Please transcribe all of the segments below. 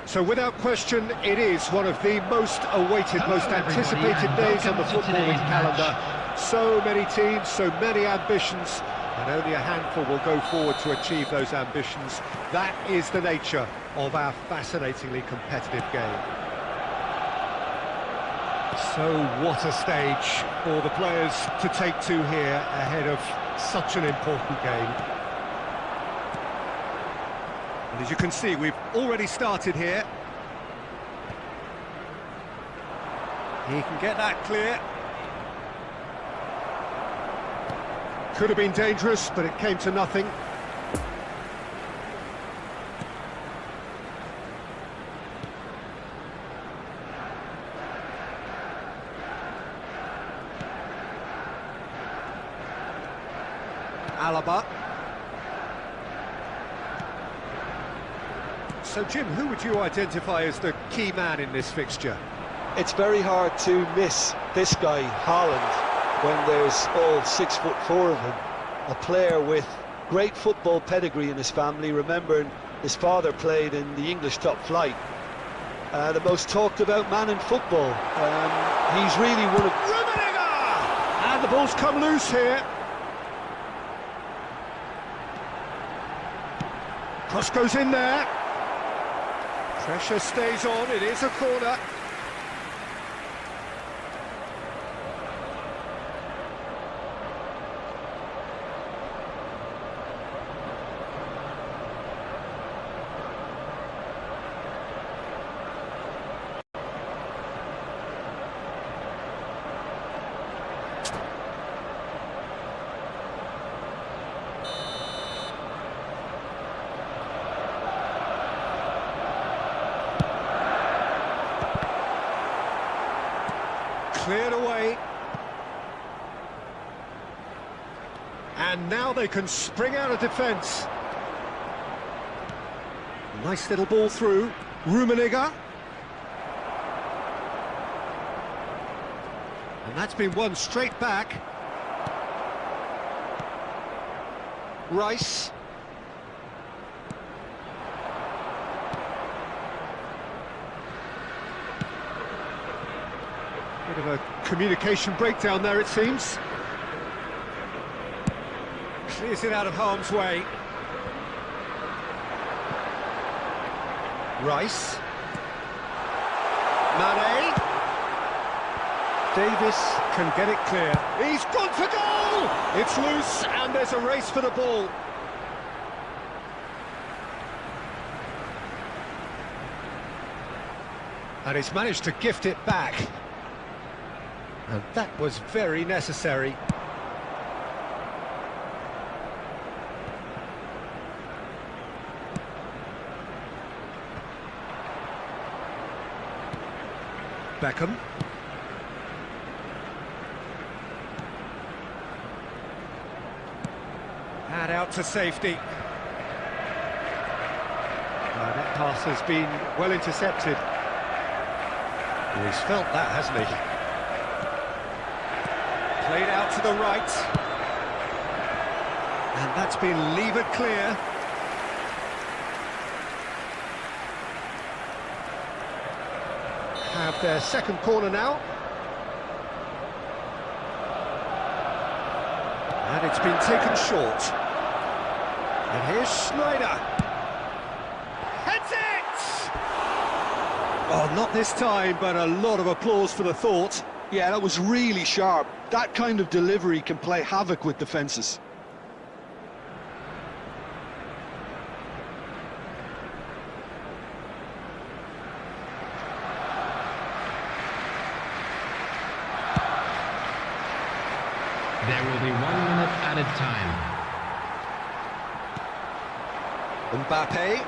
So without question, it is one of the most awaited, most anticipated days on the footballing calendar. So many teams, so many ambitions, and only a handful will go forward to achieve those ambitions. That is the nature of our fascinatingly competitive game. So what a stage for the players to take to here ahead of such an important game. And as you can see, we've already started here. He can get that clear. Could have been dangerous, but it came to nothing. Alaba. So, Jim, who would you identify as the key man in this fixture? It's very hard to miss this guy, Haaland, when there's all 6'4" of him. A player with great football pedigree in his family, remembering his father played in the English top flight. The most talked about man in football. He's really one of... And the ball's come loose here. Cross goes in there. Pressure stays on, it is a corner. Cleared away. And now they can spring out of defence. Nice little ball through. Rummenigge. And that's been won straight back. Rice. Bit of a communication breakdown there, it seems. Clears it out of harm's way. Rice. Mane. Davis can get it clear. He's gone for goal! It's loose, and there's a race for the ball. And he's managed to gift it back. And that was very necessary. Beckham. And out to safety. That pass has been well intercepted. He's felt that, hasn't he? Played out to the right. And that's been levered clear. Have their second corner now. And it's been taken short. And here's Schneider. Heads it! Oh, not this time, but a lot of applause for the thought. Yeah, that was really sharp. That kind of delivery can play havoc with defences. There will be 1 minute added time. Mbappe.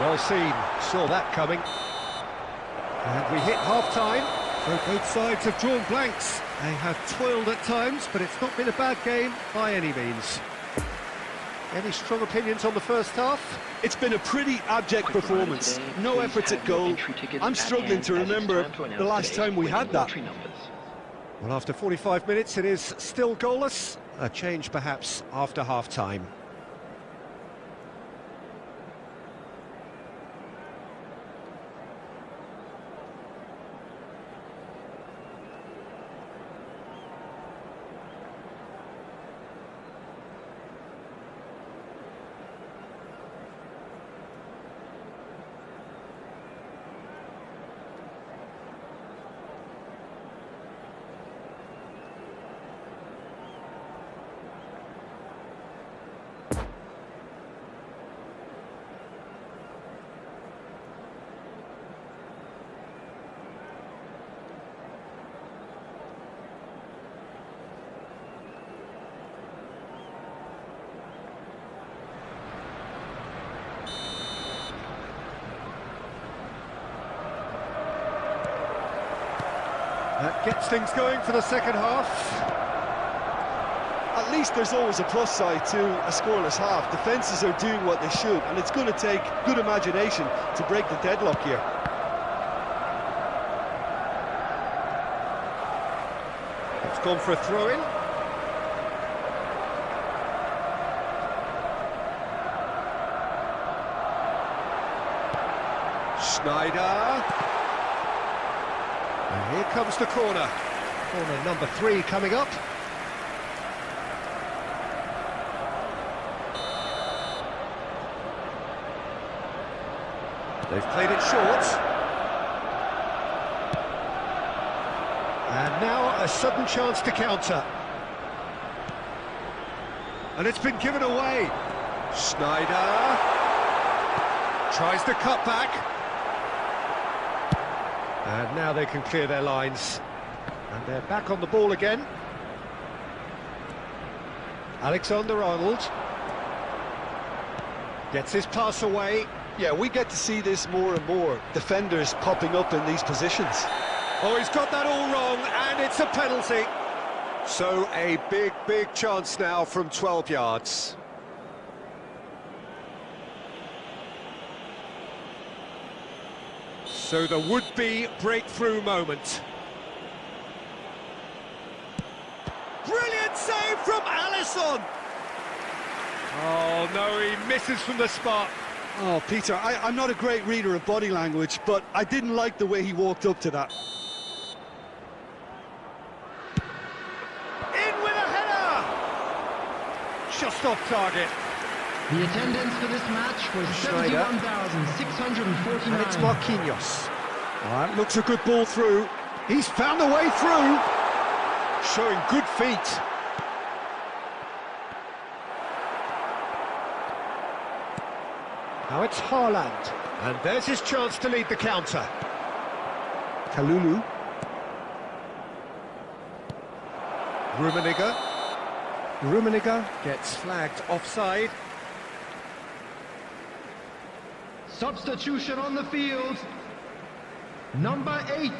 Well seen, saw that coming. And we hit half-time, so both sides have drawn blanks. They have toiled at times, but it's not been a bad game by any means. Any strong opinions on the first half? It's been a pretty abject performance. No efforts at goal. I'm struggling to remember the last time we had that. Well, after 45 minutes, it is still goalless. A change, perhaps, after half-time. That gets things going for the second half. At least there's always a plus side to a scoreless half. Defences are doing what they should, and it's going to take good imagination to break the deadlock here. It's gone for a throw-in. Schneider. And here comes the corner. Corner number 3 coming up. They've played it short. And now a sudden chance to counter. And it's been given away. Schneider tries to cut back. And now they can clear their lines. And they're back on the ball again. Alexander-Arnold gets his pass away. Yeah, we get to see this more and more. Defenders popping up in these positions. Oh, he's got that all wrong, and it's a penalty. So a big chance now from 12 yards. So the would-be breakthrough moment. Brilliant save from Alisson! Oh, no, he misses from the spot. Oh, Peter, I'm not a great reader of body language, but I didn't like the way he walked up to that. In with a header! Just off target. The attendance for this match was Schneider. 71,649. And it's Marquinhos. That looks a good ball through. He's found the way through. Showing good feet. Now it's Haaland. And there's his chance to lead the counter. Kalulu. Rummenigge. Rummenigge gets flagged offside. Substitution on the field. Number 8.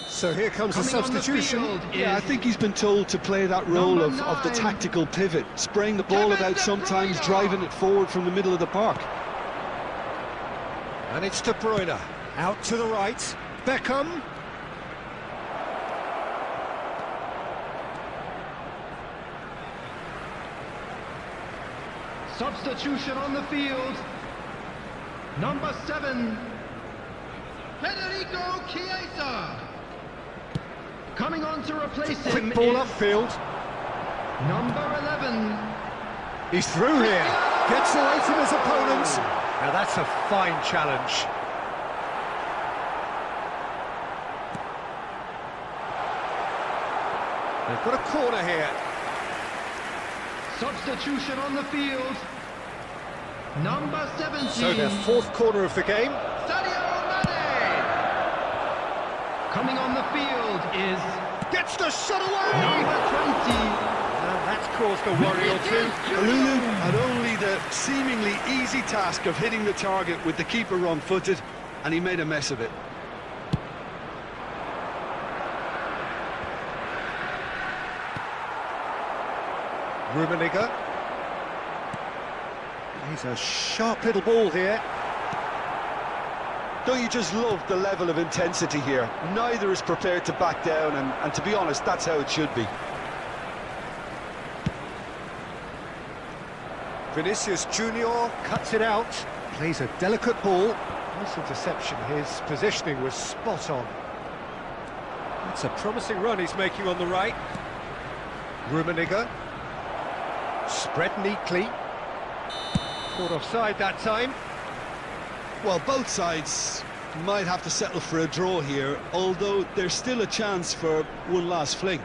So here comes the substitution. Yeah, I think he's been told to play that role of the tactical pivot, spraying the ball about sometimes, driving it forward from the middle of the park. And it's De Bruyne, out to the right, Beckham. Substitution on the field. Number 7. Federico Chiesa. Coming on to replace him. Quick ball is upfield. number 11. He's through here. Gets away from his opponent. Now that's a fine challenge. They've got a corner here. Substitution on the field. Number 17. So their 4th corner of the game. Sadio Mane. Coming on the field is Gets the shot away. number 20. And that's caused a worry or two. Kalulu had only the seemingly easy task of hitting the target with the keeper wrong-footed, and he made a mess of it. Rummenigge. He's a sharp little ball here. Don't you just love the level of intensity here? Neither is prepared to back down, and to be honest, that's how it should be. Vinicius Junior cuts it out, plays a delicate ball. Nice interception, his positioning was spot on. That's a promising run he's making on the right. Rummenigge. Spread neatly. Caught offside that time. Well, both sides might have to settle for a draw here, although there's still a chance for one last fling.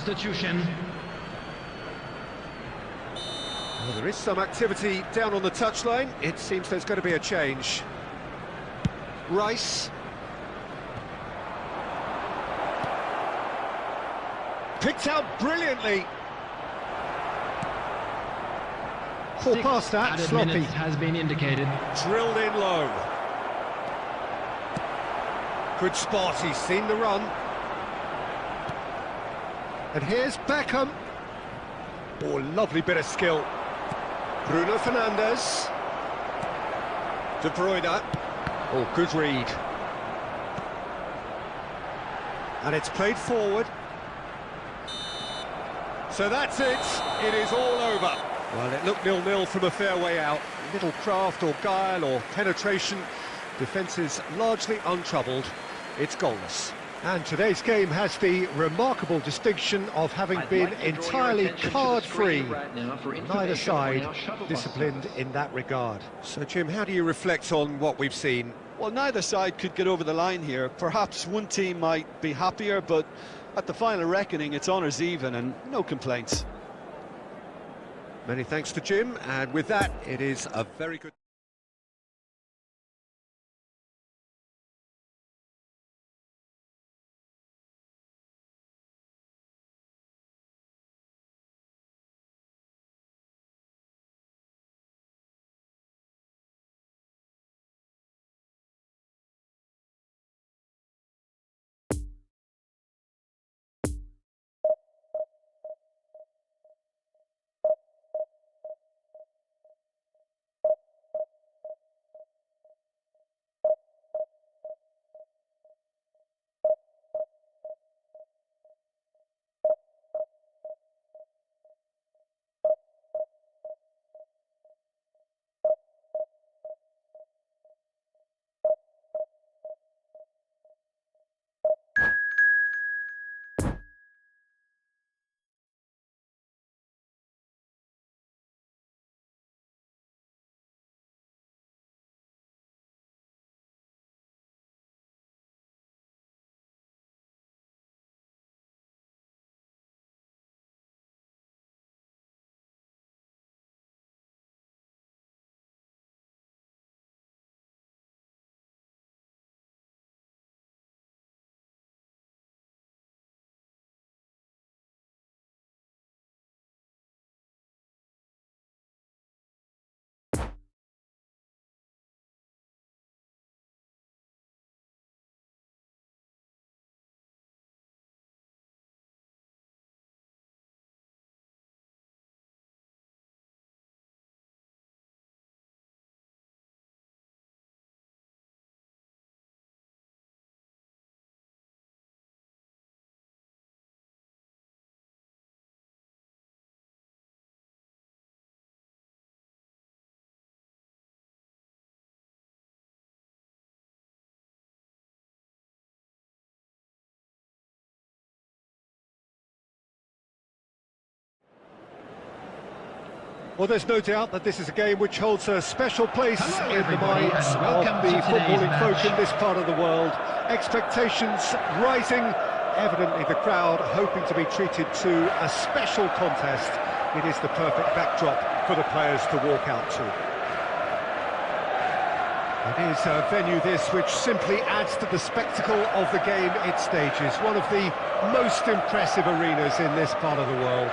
substitution. Well, there is some activity down on the touchline. It seems there's going to be a change. Rice. Picked out brilliantly. Poor pass that, Added sloppy. minutes has been indicated. Drilled in low. Good spot, he's seen the run. And here's Beckham. Oh, lovely bit of skill. Bruno Fernandes. De Bruyne. Oh, good read. And it's played forward. So that's it. It is all over. Well, it looked 0-0 from a fair way out. Little craft or guile or penetration. Defence is largely untroubled. It's goalless. And today's game has the remarkable distinction of having been entirely card-free. Neither side disciplined in that regard. So, Jim, how do you reflect on what we've seen? Well, neither side could get over the line here. Perhaps one team might be happier, but at the final reckoning, it's honours even and no complaints. Many thanks to Jim, and with that, it is a very good... Well, there's no doubt that this is a game which holds a special place in the minds of the footballing folk in this part of the world. Expectations rising, evidently the crowd hoping to be treated to a special contest. It is the perfect backdrop for the players to walk out to. It is a venue this which simply adds to the spectacle of the game it stages. One of the most impressive arenas in this part of the world.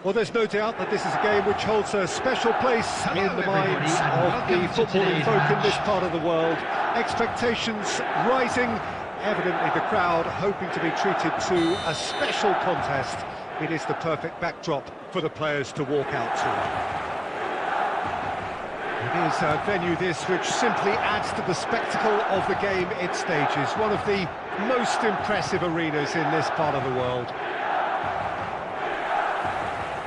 Well, there's no doubt that this is a game which holds a special place in the minds of the footballing folk in this part of the world. Expectations rising, evidently the crowd hoping to be treated to a special contest. It is the perfect backdrop for the players to walk out to. It is a venue this which simply adds to the spectacle of the game it stages. One of the most impressive arenas in this part of the world.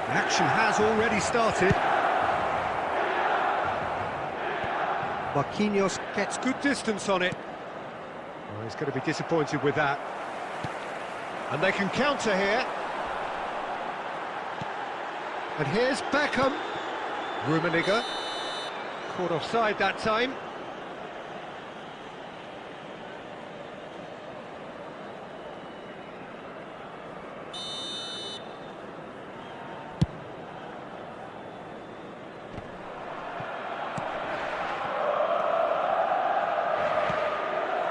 The action has already started. Marquinhos gets good distance on it. Oh, he's going to be disappointed with that. And they can counter here. And here's Beckham. Rummenigge. Caught offside that time.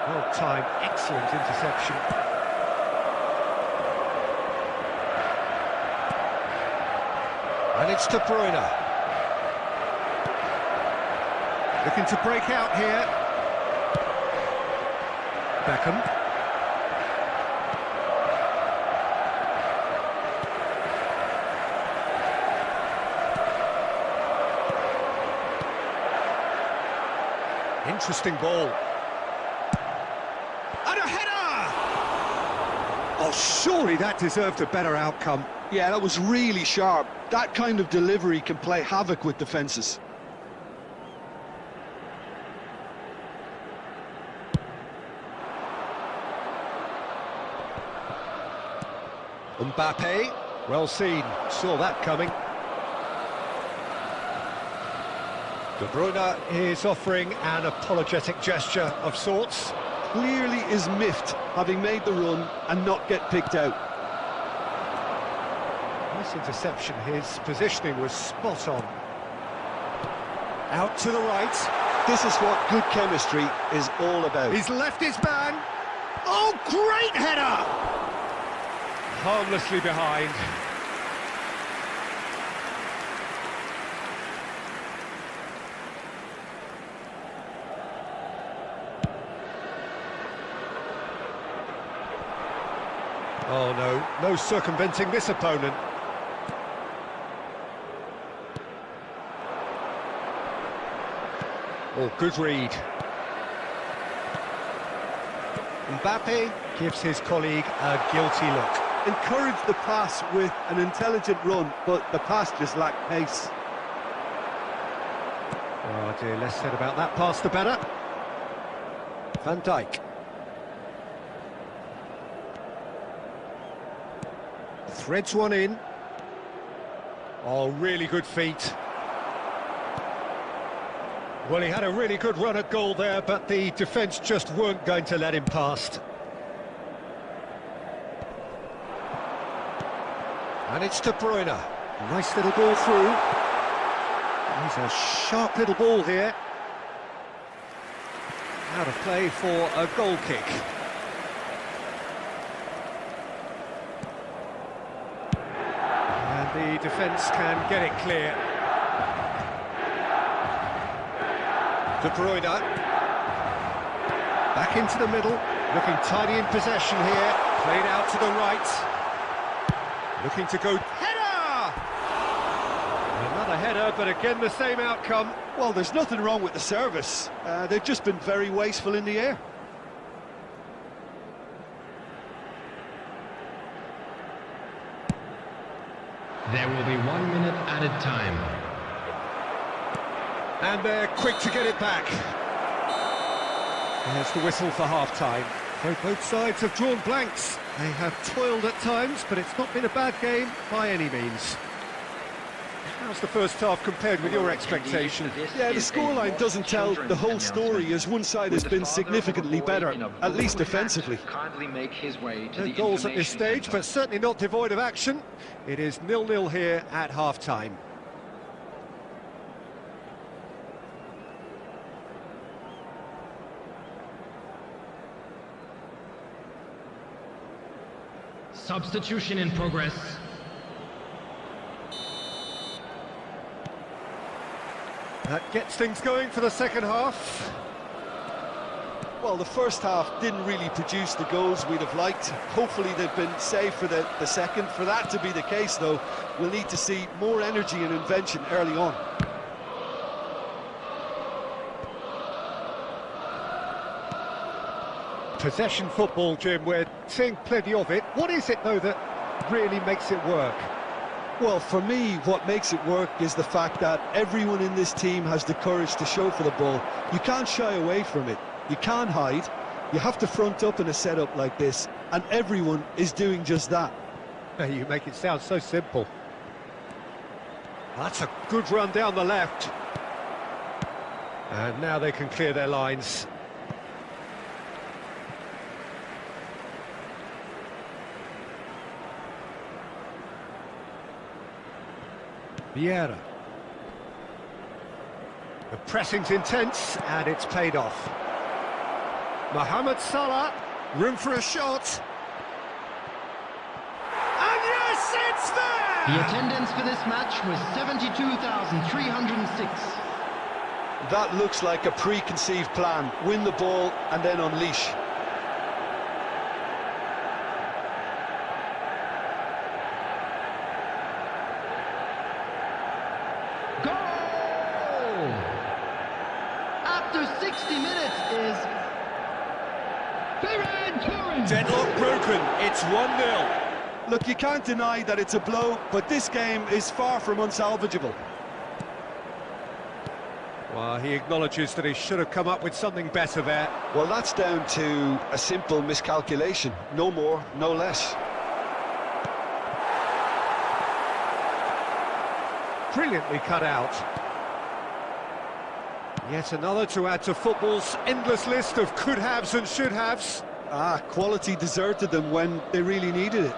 Well timed, excellent interception. And it's De Bruyne. Looking to break out here. Beckham. Interesting ball. And a header! Oh, surely that deserved a better outcome. Yeah, that was really sharp. That kind of delivery can play havoc with defences. Mbappe, well seen, saw that coming. De Bruyne is offering an apologetic gesture of sorts. Clearly is miffed, having made the run and not get picked out. Nice interception, his positioning was spot on. Out to the right. This is what good chemistry is all about. He's left his man. Oh, great header! Harmlessly behind. Oh no, no circumventing this opponent. Oh, good read. Mbappe gives his colleague a guilty look. Encouraged the pass with an intelligent run, but the pass just lacked pace. Oh dear, less said about that pass the better. Van Dijk. Threads one in. Oh, really good feet. Well, he had a really good run at goal there, but the defence just weren't going to let him past. And it's De Bruyne. Nice little ball through. He's a sharp little ball here. Out of play for a goal kick. And the defence can get it clear. De Bruyne. Back into the middle. Looking tidy in possession here. Played out to the right. Looking to go, header! Another header, but again the same outcome. Well, there's nothing wrong with the service. They've just been very wasteful in the air. There will be 1 minute added time. And they're quick to get it back. There's the whistle for half-time. So both sides have drawn blanks. They have toiled at times, but it's not been a bad game by any means. How's the first half compared with your expectation? Yeah, the scoreline doesn't tell the whole story, as one side has been significantly better, at least defensively. No goals at this stage, but certainly not devoid of action. It is 0-0 here at half-time. Substitution in progress. That gets things going for the second half. Well, the first half didn't really produce the goals we'd have liked. Hopefully they've been saved for the second. For that to be the case, though, we'll need to see more energy and invention early on. Possession football, Jim, we're seeing plenty of it. What is it, though, that really makes it work? Well, for me, what makes it work is the fact that everyone in this team has the courage to show for the ball. You can't shy away from it. You can't hide. You have to front up in a setup like this, and everyone is doing just that. You make it sound so simple. That's a good run down the left. And now they can clear their lines. Vieira. The pressing's intense, and it's paid off. Mohamed Salah, room for a shot. And yes, it's there! The attendance for this match was 72,306. That looks like a preconceived plan. Win the ball and then unleash. Goal! After 60 minutes is Ferran Torres. Deadlock broken, it's 1-0. Look, you can't deny that it's a blow, but this game is far from unsalvageable. Well, he acknowledges that he should have come up with something better there. Well, that's down to a simple miscalculation. No more, no less. Brilliantly cut out. Yet another to add to football's endless list of could-haves and should-haves. Quality deserted them when they really needed it.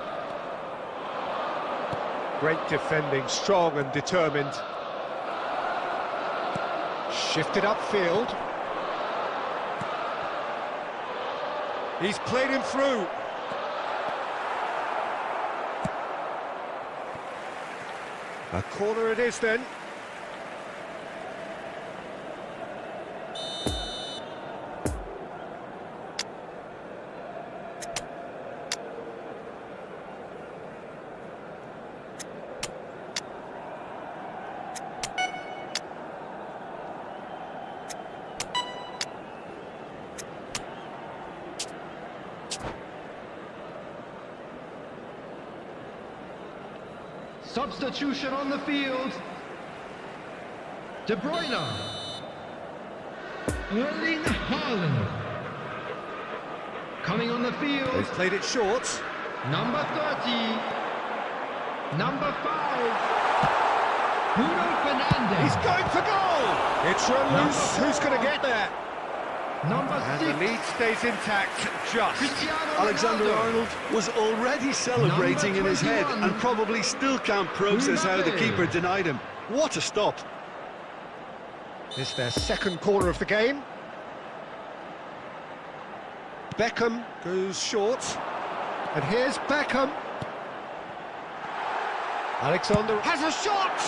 Great defending, strong and determined. Shifted upfield. He's played him through. A corner it is then. Substitution on the field. De Bruyne. Erling Haaland. Coming on the field. He's played it short. Number 30. Number 5. Bruno Fernandes. He's going for goal. It's run loose. Who's going to get there? Number And 6. the lead stays intact, just. Cristiano Alexander-Arnold Ronaldo. was already celebrating in his head and probably still can't process how the keeper denied him. What a stop. It's their second corner of the game. Beckham goes short. And here's Beckham. Alexander has a shot!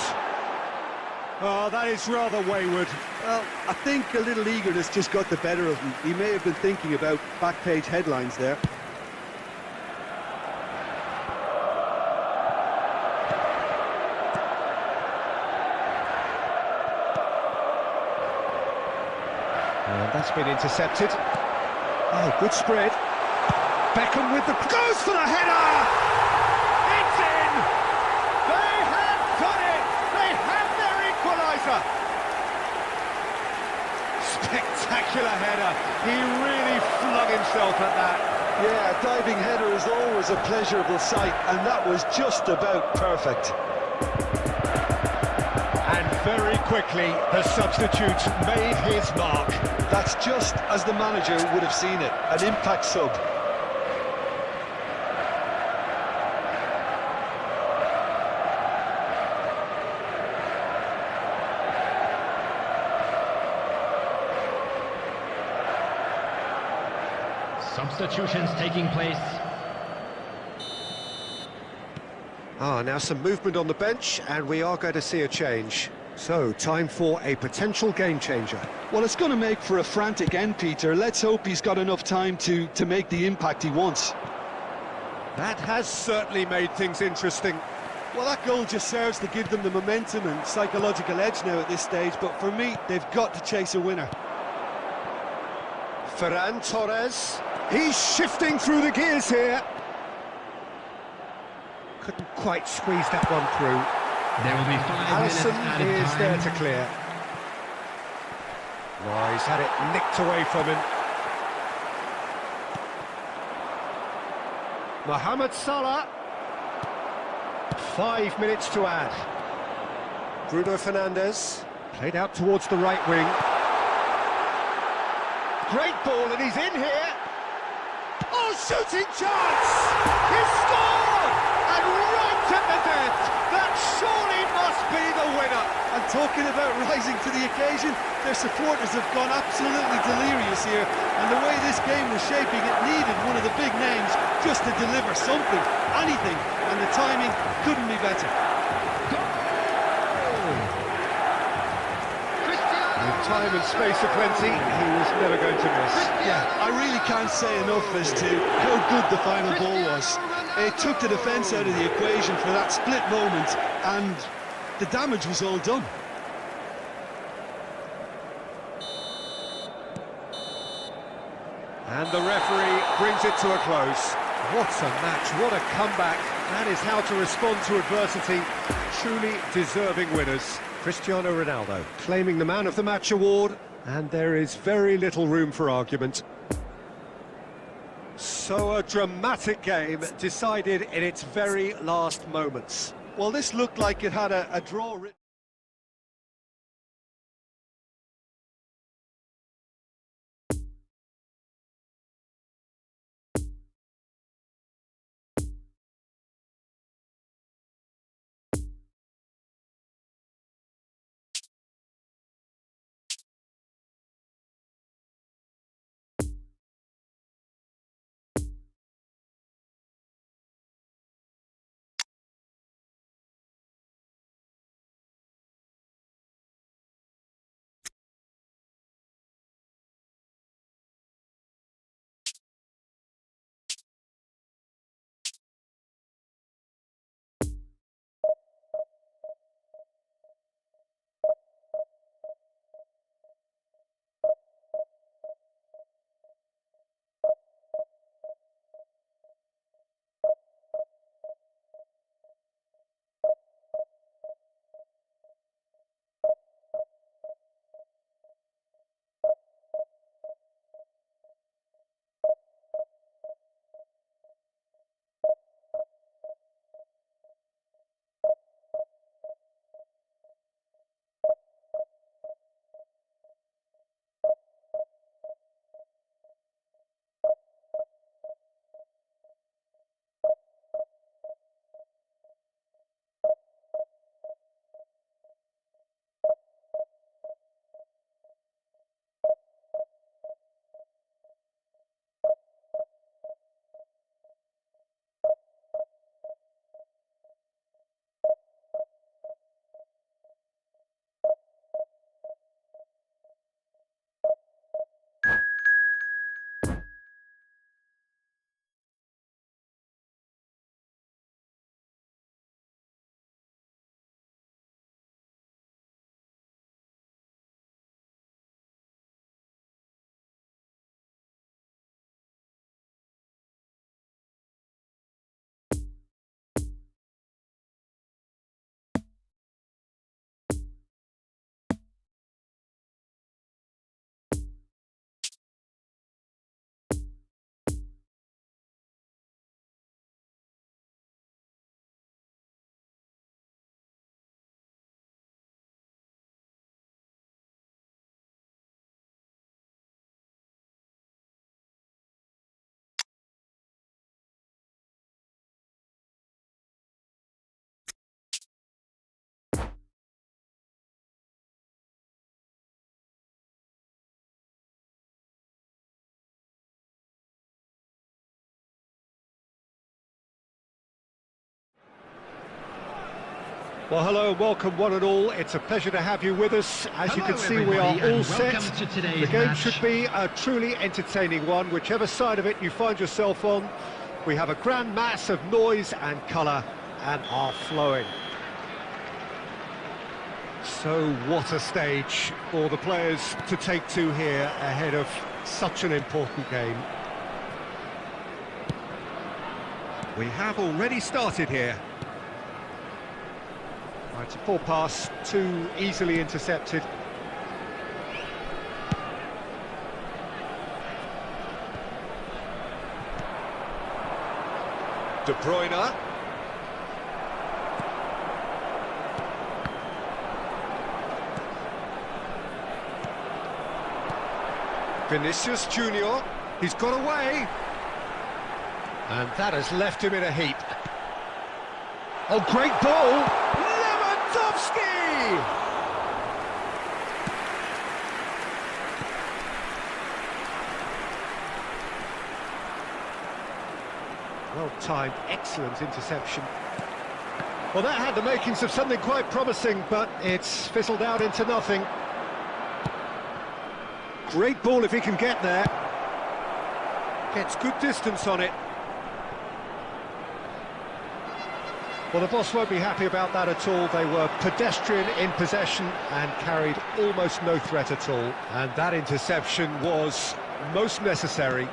Oh, that is rather wayward. Well, I think a little eagerness just got the better of him. He may have been thinking about back-page headlines there. And that's been intercepted. Oh, good spread. Beckham with the... goes for the header! It's in! They have done it! They have their equaliser! Spectacular header. He really flung himself at that. Yeah, a diving header is always a pleasurable sight, and that was just about perfect. And very quickly, the substitute made his mark. That's just as the manager would have seen it, an impact sub. Substitutions taking place. Now some movement on the bench, and we are going to see a change. So, time for a potential game changer. Well, it's going to make for a frantic end, Peter. Let's hope he's got enough time to make the impact he wants. That has certainly made things interesting. Well, that goal just serves to give them the momentum and psychological edge now at this stage, but for me, they've got to chase a winner. Ferran Torres, he's shifting through the gears here. Couldn't quite squeeze that one through. There will be 5 minutes Alisson added is time. there to clear. Oh, he's had it nicked away from him. Mohamed Salah. 5 minutes to add. Bruno Fernandes, played out towards the right wing. Great ball, and he's in here. Oh, shooting chance! He's scored! And right at the death! That surely must be the winner! And talking about rising to the occasion, their supporters have gone absolutely delirious here, and the way this game was shaping, it needed one of the big names just to deliver something, anything, and the timing couldn't be better. With time and space aplenty, he was never going to miss. Yeah, I really can't say enough as to how good the final ball was. It took the defence out of the equation for that split moment, and the damage was all done. And the referee brings it to a close. What a match, what a comeback. That is how to respond to adversity. Truly deserving winners. Cristiano Ronaldo claiming the Man of the Match award, and there is very little room for argument. So a dramatic game decided in its very last moments. Well, this looked like it had a draw written. Well, hello and welcome one and all. It's a pleasure to have you with us. As you can see, we are all set. The game should be a truly entertaining one, whichever side of it you find yourself on. We have a grand mass of noise and colour and are flowing. So what a stage for the players to take to here ahead of such an important game. We have already started here. It's a poor pass, too easily intercepted. De Bruyne. Vinicius Junior, he's got away. And that has left him in a heap. Oh, great ball! Well-timed, excellent interception. Well, that had the makings of something quite promising, but it's fizzled out into nothing. Great ball if he can get there. Gets good distance on it. Well, the boss won't be happy about that at all. They were pedestrian in possession and carried almost no threat at all. And that interception was most necessary.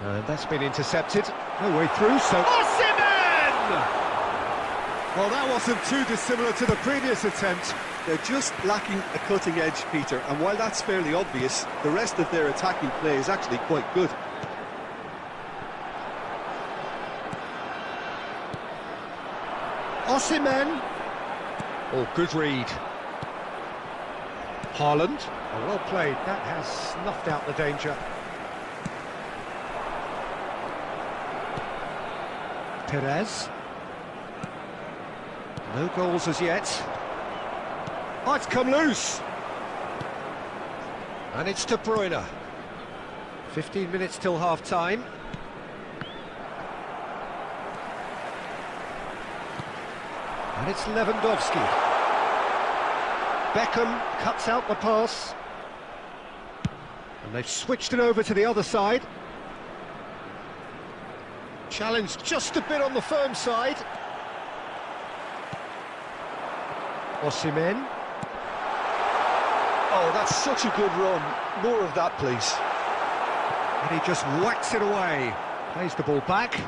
And that's been intercepted. No way through, so... Osimhen! Well, that wasn't too dissimilar to the previous attempt. They're just lacking a cutting edge, Peter, and while that's fairly obvious, the rest of their attacking play is actually quite good. Osimhen. Oh, good read. Haaland. Oh, well played. That has snuffed out the danger. Perez. No goals as yet. Oh, it's come loose. And it's De Bruyne. 15 minutes till half-time. And it's Lewandowski. Beckham cuts out the pass. And they've switched it over to the other side. Challenged just a bit on the firm side. Osimhen. Oh, that's such a good run. More of that, please. And he just whacks it away. Plays the ball back.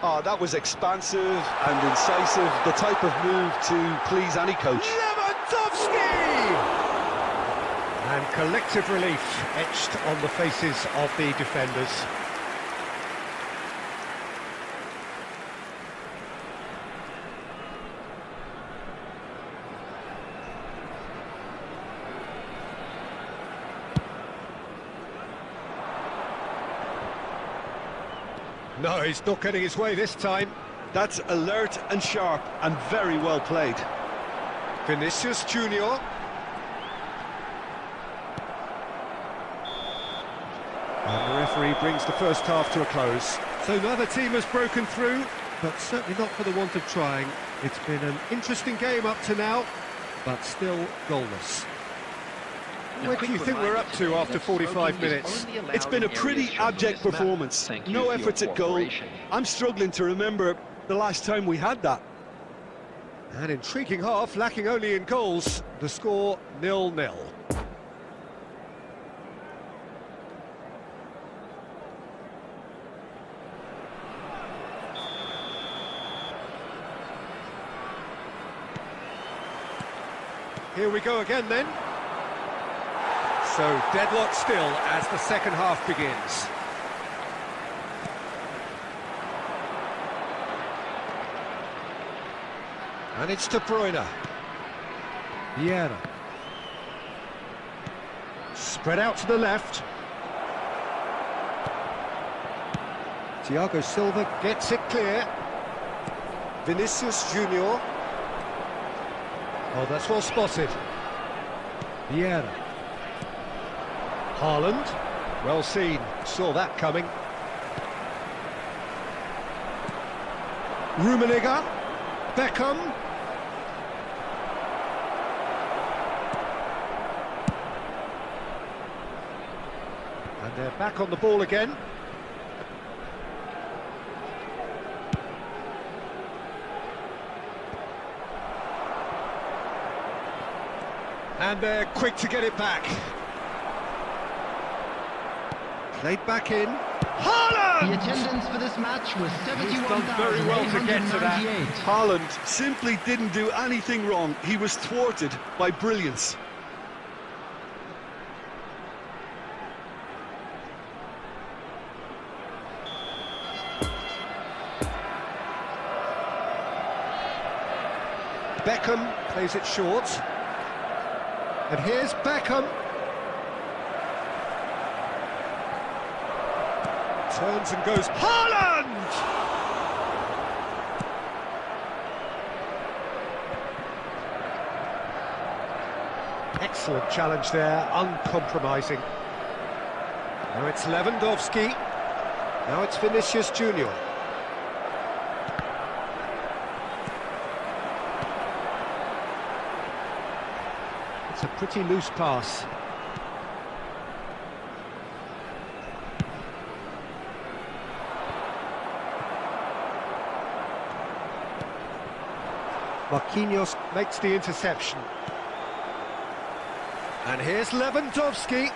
Oh, that was expansive and incisive, the type of move to please any coach. Lewandowski! And collective relief etched on the faces of the defenders. No, he's not getting his way this time. That's alert and sharp and very well played. Vinicius Junior. And the referee brings the first half to a close. So neither team has broken through, but certainly not for the want of trying. It's been an interesting game up to now, but still goalless. What do you think we're up to after 45 minutes? It's been a pretty abject performance. No efforts at goal. I'm struggling to remember the last time we had that. An intriguing half, lacking only in goals. The score 0-0. Here we go again then. So deadlock still as the second half begins. And it's De Bruyne. Vieira. Spread out to the left. Thiago Silva gets it clear. Vinicius Junior. Oh, that's well spotted. Vieira. Haaland. Well seen. Saw that coming. Rummenigge, Beckham. And they're back on the ball again. And they're quick to get it back. Played back in. Haaland! The attendance for this match was He's done very well to get to that. 71,898. Haaland simply didn't do anything wrong. He was thwarted by brilliance. Beckham plays it short. And here's Beckham. Turns and goes. Haaland! Excellent challenge there, uncompromising. Now it's Lewandowski. Now it's Vinicius Junior. It's a pretty loose pass. Marquinhos makes the interception. And here's Lewandowski.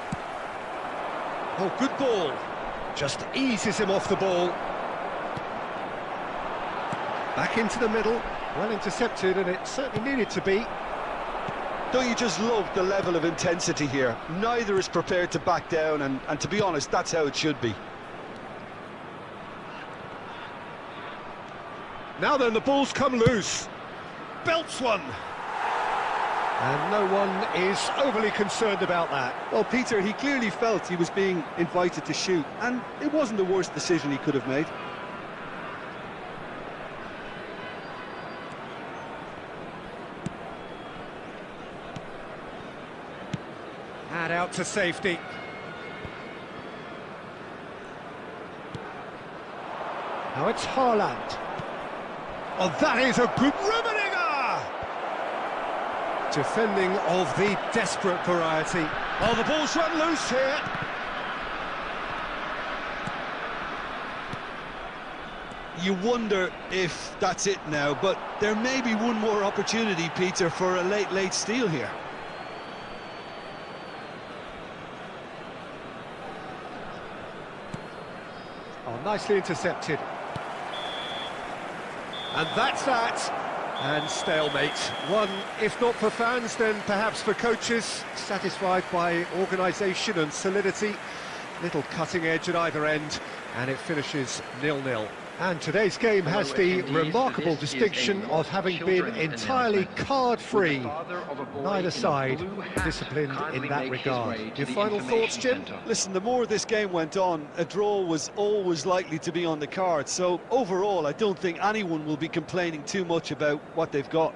Oh, good ball. Just eases him off the ball. Back into the middle. Well intercepted, and it certainly needed to be. Don't you just love the level of intensity here? Neither is prepared to back down, and to be honest, that's how it should be. Now then, the ball's come loose. Belts one. And no one is overly concerned about that. Well, Peter, he clearly felt he was being invited to shoot, and it wasn't the worst decision he could have made. And out to safety. Now it's Haaland. Oh, that is a good Rummenigge! Defending of the desperate variety. Oh, the ball's run loose here. You wonder if that's it now, but there may be one more opportunity, Peter, for a late steal here. Oh, nicely intercepted. And that's that. And stalemate. One, if not for fans, then perhaps for coaches, satisfied by organisation and solidity. Little cutting edge at either end, and it finishes 0-0. And today's game has the remarkable distinction of having been entirely card-free. Neither side disciplined in that regard. Your final thoughts, Jim? Listen, the more this game went on, a draw was always likely to be on the card. So overall, I don't think anyone will be complaining too much about what they've got.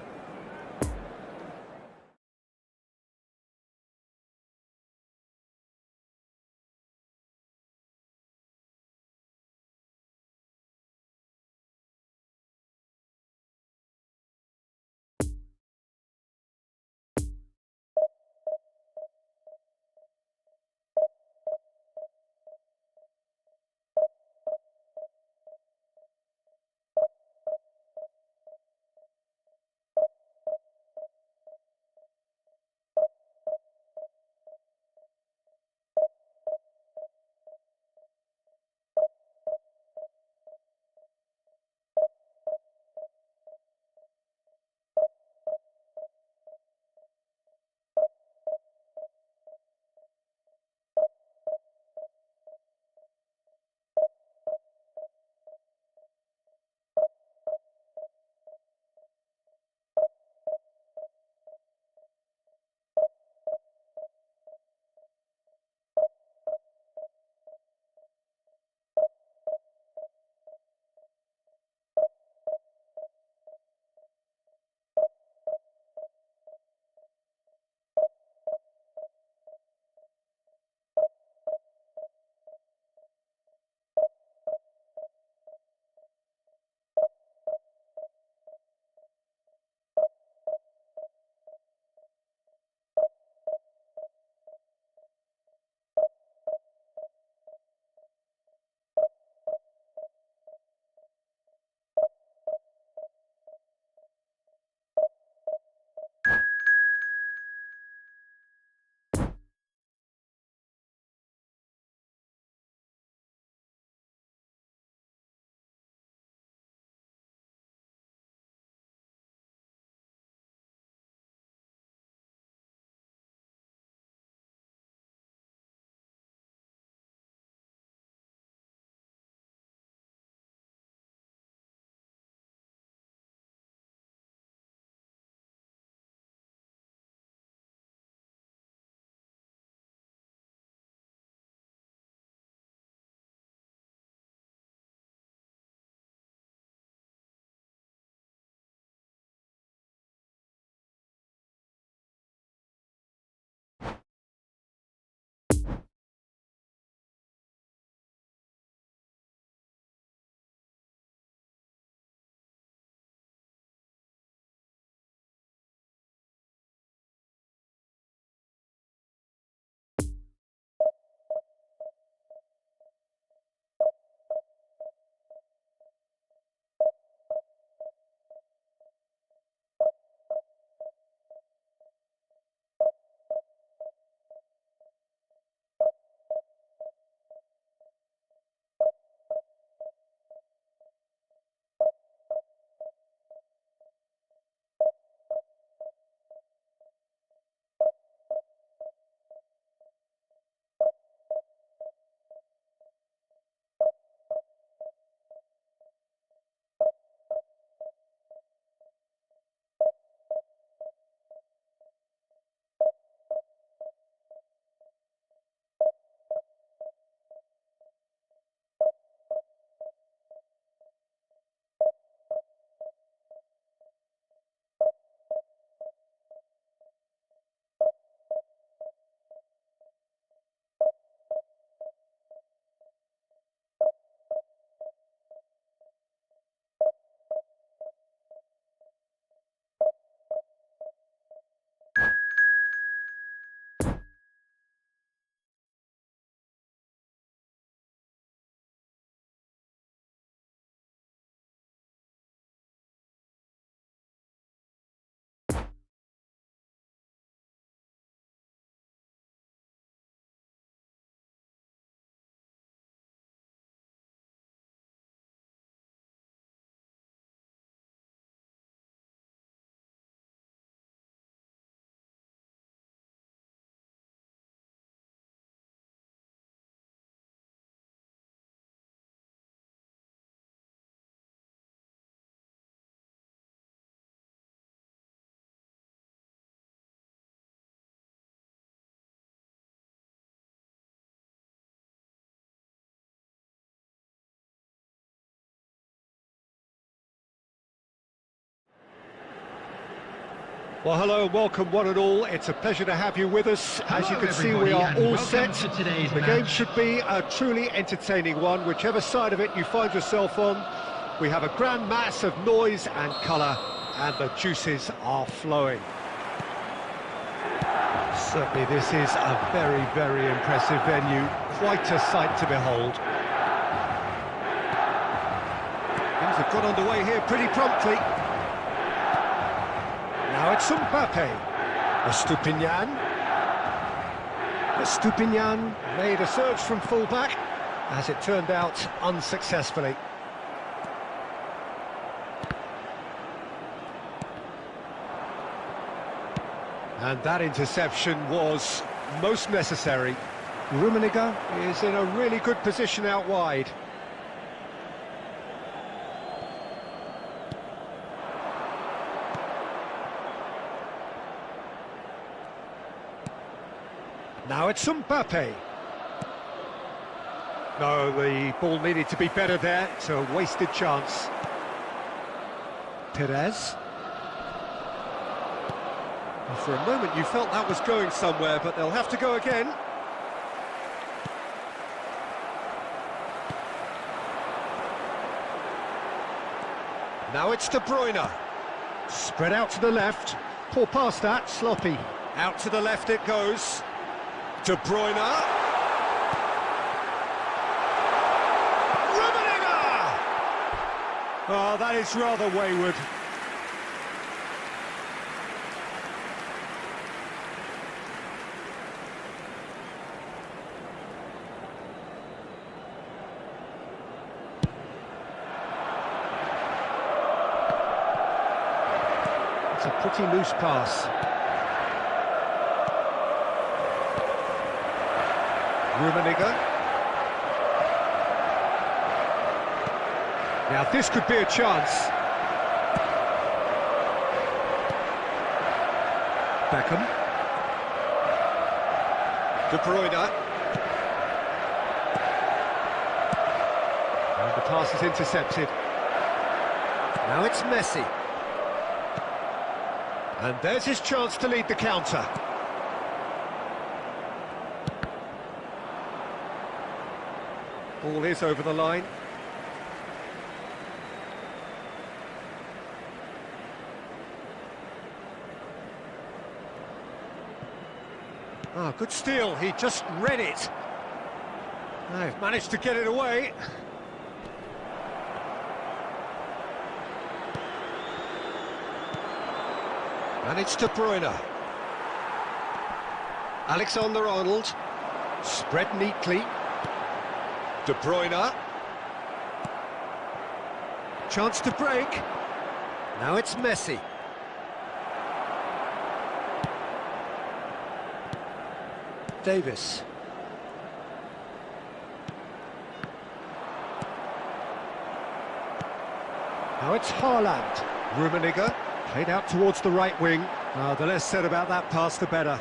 Well, hello and welcome one and all. It's a pleasure to have you with us. As you can see, we are all set. The game should be a truly entertaining one, whichever side of it you find yourself on. We have a grand mass of noise and colour, and the juices are flowing. Certainly this is a very, very impressive venue. Quite a sight to behold. Things have got underway here pretty promptly. Now it's Mbappe. Estupinian made a surge from full-back, as it turned out unsuccessfully. And that interception was most necessary. Rummenigge is in a really good position out wide. Now it's Mbappe. No, the ball needed to be better there. It's a wasted chance. Perez. Well, for a moment you felt that was going somewhere, but they'll have to go again. Now it's De Bruyne. Spread out to the left. Poor pass that, sloppy. Out to the left it goes. De Bruyne. Rummenigge! Oh, that is rather wayward. It's a pretty loose pass. Rummenigge. Now this could be a chance. Beckham. De Bruyne. And the pass is intercepted. Now it's Messi. And there's his chance to lead the counter. Ball is over the line. Ah, good steal, he just read it. They've managed to get it away. And it's De Bruyne. Alexander-Arnold. Spread neatly. De Bruyne. Chance to break. Now it's Messi. Davis. Now it's Haaland. Rummenigge played out towards the right wing. The less said about that pass, the better.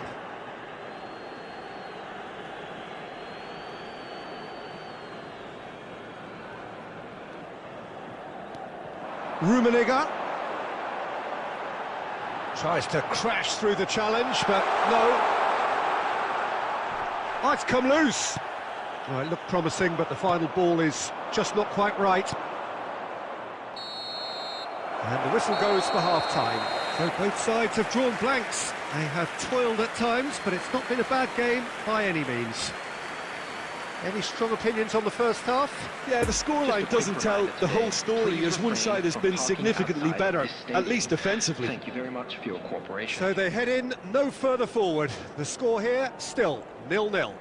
Rummenigge tries to crash through the challenge, but no. Oh, it's come loose. Oh, it looked promising, but the final ball is just not quite right. And the whistle goes for half-time. So both sides have drawn blanks. They have toiled at times, but it's not been a bad game by any means. Any strong opinions on the first half? Yeah, the scoreline doesn't tell the whole story, as one side has been significantly better, at least defensively. Thank you very much for your cooperation. So they head in no further forward. The score here, still 0-0.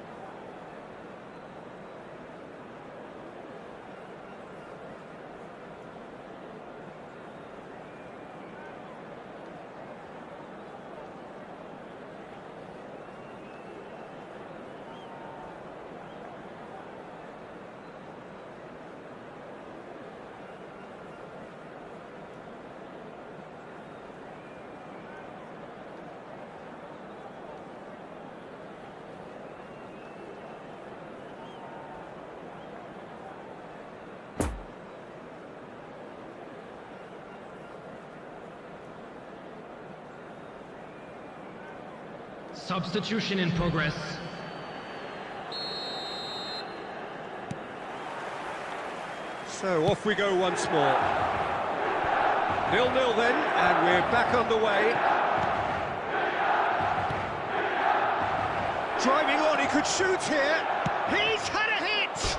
Substitution in progress. So off we go once more. 0-0 then, and we're back underway. Driving on, he could shoot here. He's had a hit!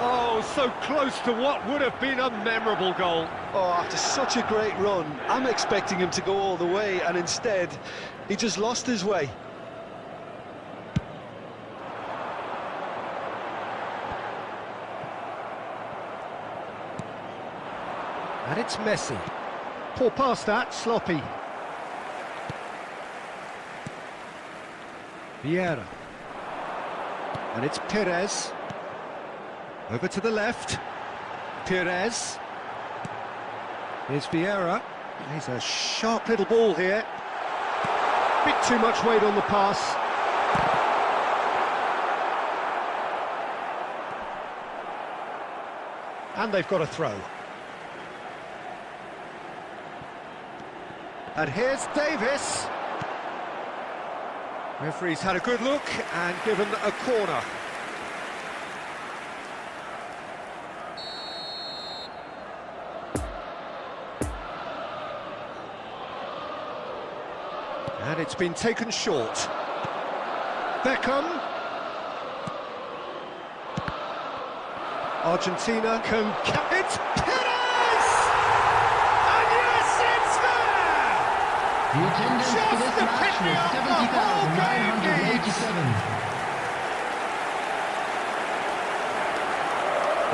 Oh, so close to what would have been a memorable goal. Oh, after such a great run, I'm expecting him to go all the way, and instead, he just lost his way. And it's Messi. Poor pass that, sloppy. Vieira. And it's Perez. Over to the left. Perez. Here's Vieira. He's a sharp little ball here. Bit too much weight on the pass. And they've got a throw. And here's Davis. Referee's had a good look and given a corner. And it's been taken short. Beckham. Argentina can... It's Perez! And yes, it's there! The attendance for this match was 70,987.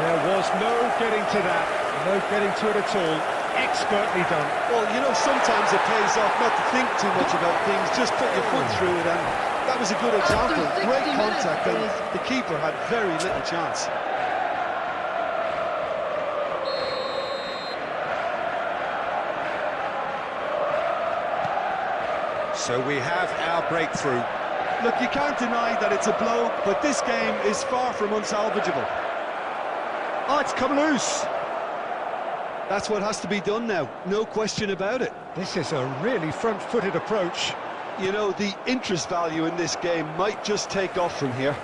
There was no getting to that, no getting to it at all. Expertly done. Well, you know, sometimes it pays off not to think too much about things, just put your foot through it, and that was a good example. Great contact, and the keeper had very little chance. So we have our breakthrough. Look, you can't deny that it's a blow, but this game is far from unsalvageable. Oh, it's come loose. That's what has to be done now, no question about it. This is a really front-footed approach. You know, the interest value in this game might just take off from here.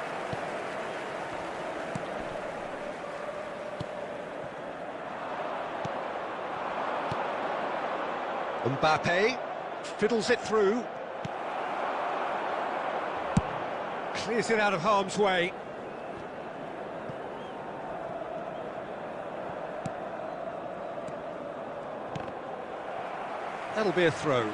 Mbappe fiddles it through. Clears it out of harm's way. That'll be a throw.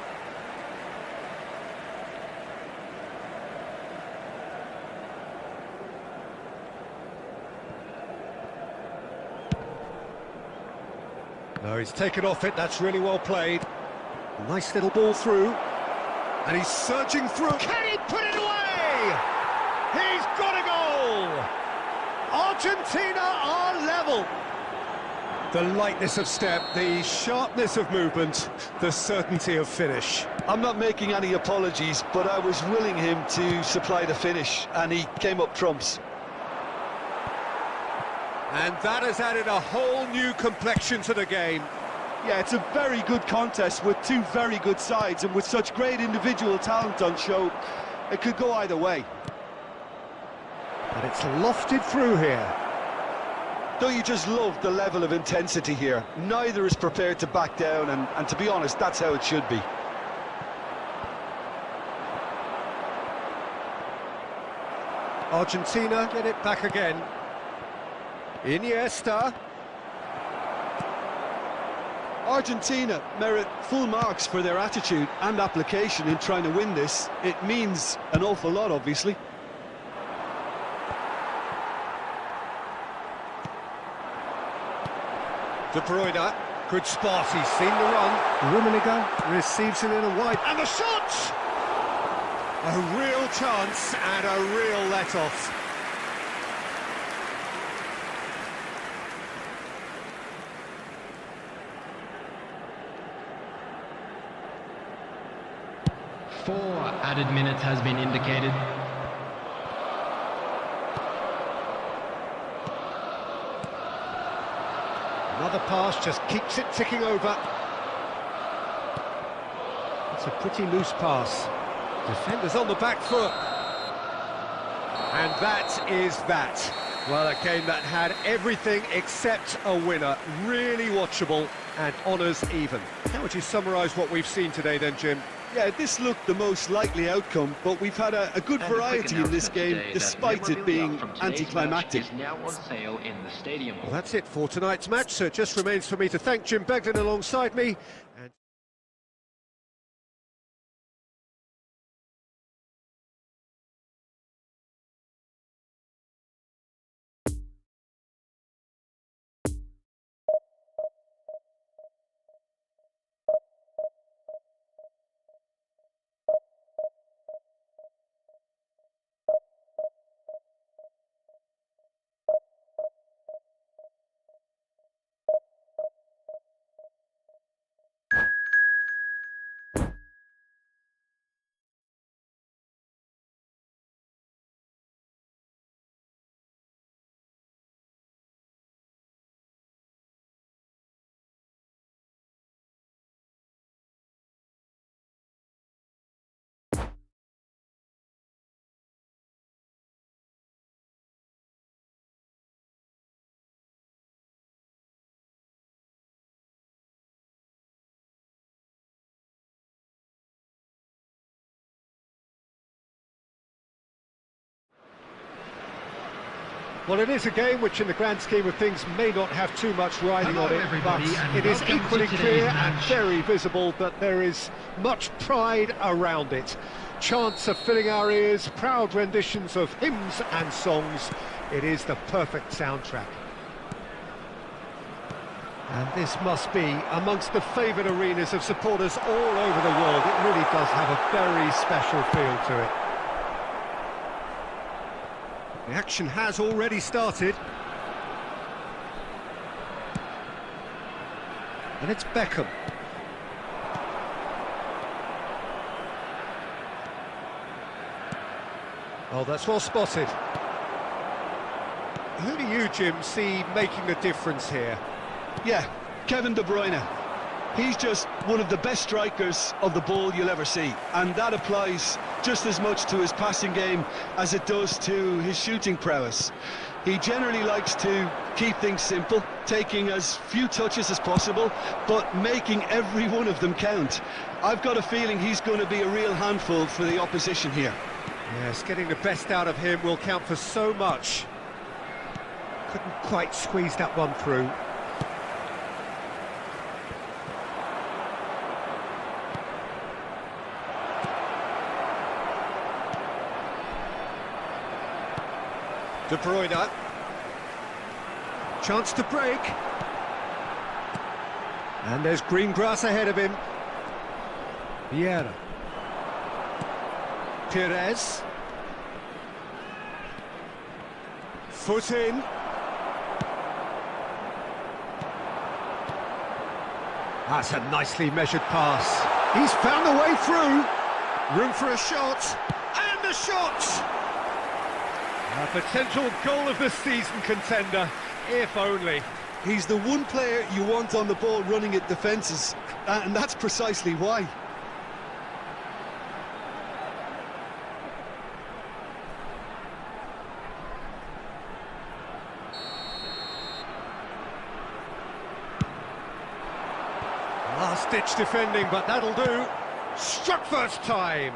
No, he's taken off it, that's really well played. Nice little ball through. And he's surging through. Can he put it away? He's got a goal! Argentina are level. The lightness of step, the sharpness of movement, the certainty of finish. I'm not making any apologies, but I was willing him to supply the finish, and he came up trumps. And that has added a whole new complexion to the game. Yeah, it's a very good contest with two very good sides, and with such great individual talent on show, it could go either way. And it's lofted through here. Don't you just love the level of intensity here? Neither is prepared to back down, and to be honest, that's how it should be. Argentina get it back again. Iniesta. Argentina merit full marks for their attitude and application in trying to win this. It means an awful lot, obviously. De Bruyne, good spot, he's seen the run. Rummenigge receives it in a wide, and the shot! A real chance and a real let-off. Four added minutes has been indicated. Another pass just keeps it ticking over. It's a pretty loose pass. Defenders on the back foot. And that is that. Well, a game that had everything except a winner. Really watchable and honours even. How would you summarise what we've seen today then, Jim? Yeah, this looked the most likely outcome, but we've had a good variety in this game, despite it being anticlimactic. Well, that's it for tonight's match, so it just remains for me to thank Jim Beglin alongside me. And well, it is a game which in the grand scheme of things may not have too much riding on it, but it is equally clear and very visible that there is much pride around it. Chants are filling our ears, proud renditions of hymns and songs. It is the perfect soundtrack. And this must be amongst the favoured arenas of supporters all over the world. It really does have a very special feel to it. The action has already started. And it's Beckham. Oh, that's well spotted. Who do you, Jim, see making the difference here? Yeah, Kevin De Bruyne. He's just one of the best strikers of the ball you'll ever see, and that applies just as much to his passing game as it does to his shooting prowess. He generally likes to keep things simple, taking as few touches as possible, but making every one of them count. I've got a feeling he's going to be a real handful for the opposition here. Yes, getting the best out of him will count for so much. Couldn't quite squeeze that one through. De Bruyne. Chance to break. And there's green grass ahead of him. Vieira. Perez. Foot in. That's a nicely measured pass. He's found a way through. Room for a shot. And the shot! A potential goal of the season contender, if only. He's the one player you want on the ball running at defences, and that's precisely why. Last-ditch defending, but that'll do. Struck first time.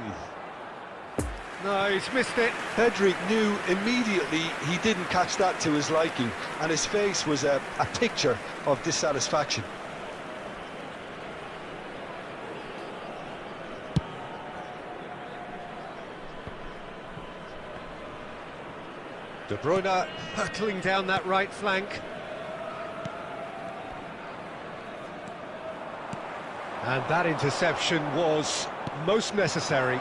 No, he's missed it. Pedri knew immediately he didn't catch that to his liking, and his face was a picture of dissatisfaction. De Bruyne hurtling down that right flank. And that interception was most necessary.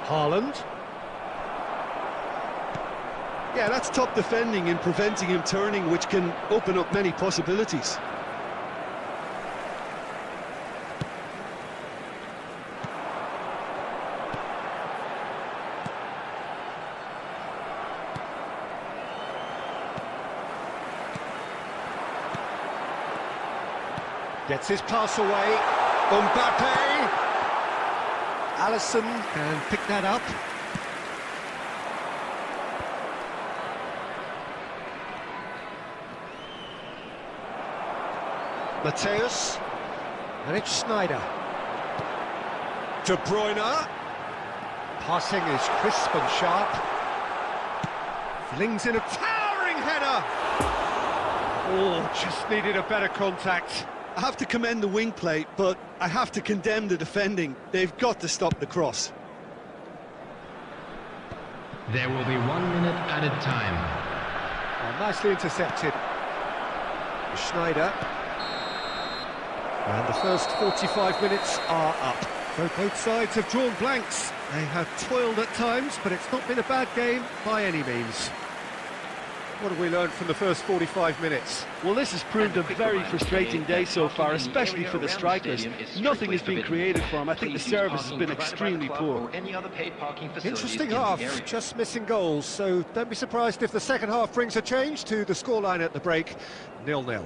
Haaland. Yeah, that's top defending and preventing him turning, which can open up many possibilities. Gets his pass away. Mbappe. Alisson can pick that up. Mateus, and it's Schneider. De Bruyne. Passing is crisp and sharp. Flings in a towering header. Oh, just needed a better contact. I have to commend the wing play, but I have to condemn the defending. They've got to stop the cross. There will be 1 minute added time. Oh, nicely intercepted. Schneider. And the first 45 minutes are up. So both sides have drawn blanks. They have toiled at times, but it's not been a bad game by any means. What have we learned from the first 45 minutes? Well, this has proved a very frustrating day so far, especially for the strikers. Nothing has been created for them. I think the service has been extremely poor. Interesting half, just missing goals, so don't be surprised if the second half brings a change to the scoreline at the break, 0-0.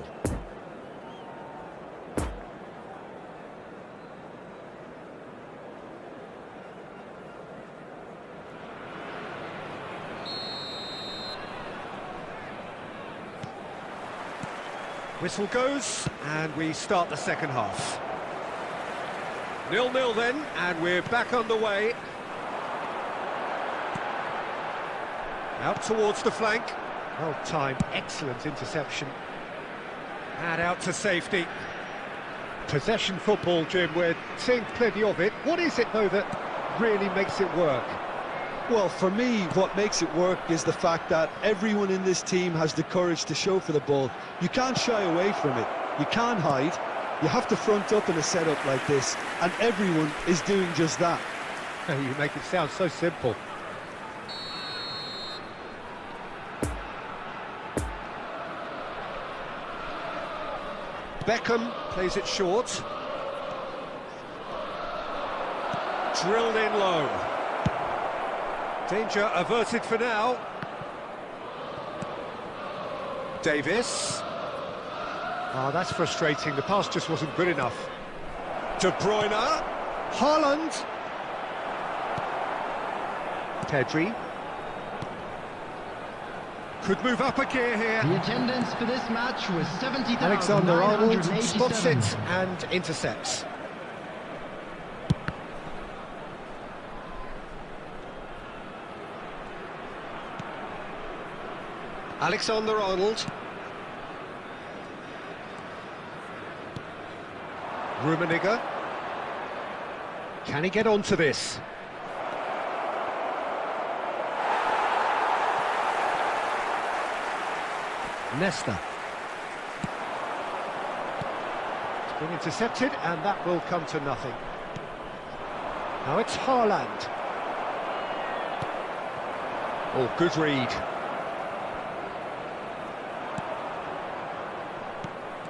Whistle goes, and we start the second half. 0-0 then, and we're back underway. Out towards the flank. Well timed, excellent interception. And out to safety. Possession football, Jim, we're seeing plenty of it. What is it, though, that really makes it work? Well, for me, what makes it work is the fact that everyone in this team has the courage to show for the ball. You can't shy away from it. You can't hide. You have to front up in a setup like this, and everyone is doing just that. You make it sound so simple. Beckham plays it short. Drilled in low. Danger averted for now. Davis. Oh, that's frustrating. The pass just wasn't good enough. De Bruyne. Haaland. Pedri. Could move up a gear here. The attendance for this match was 70,987. Alexander-Arnold spots it and intercepts. Alexander-Arnold. Rummenigge. Can he get onto this? Nesta. It's been intercepted, and that will come to nothing. Now it's Haaland. Oh, good read.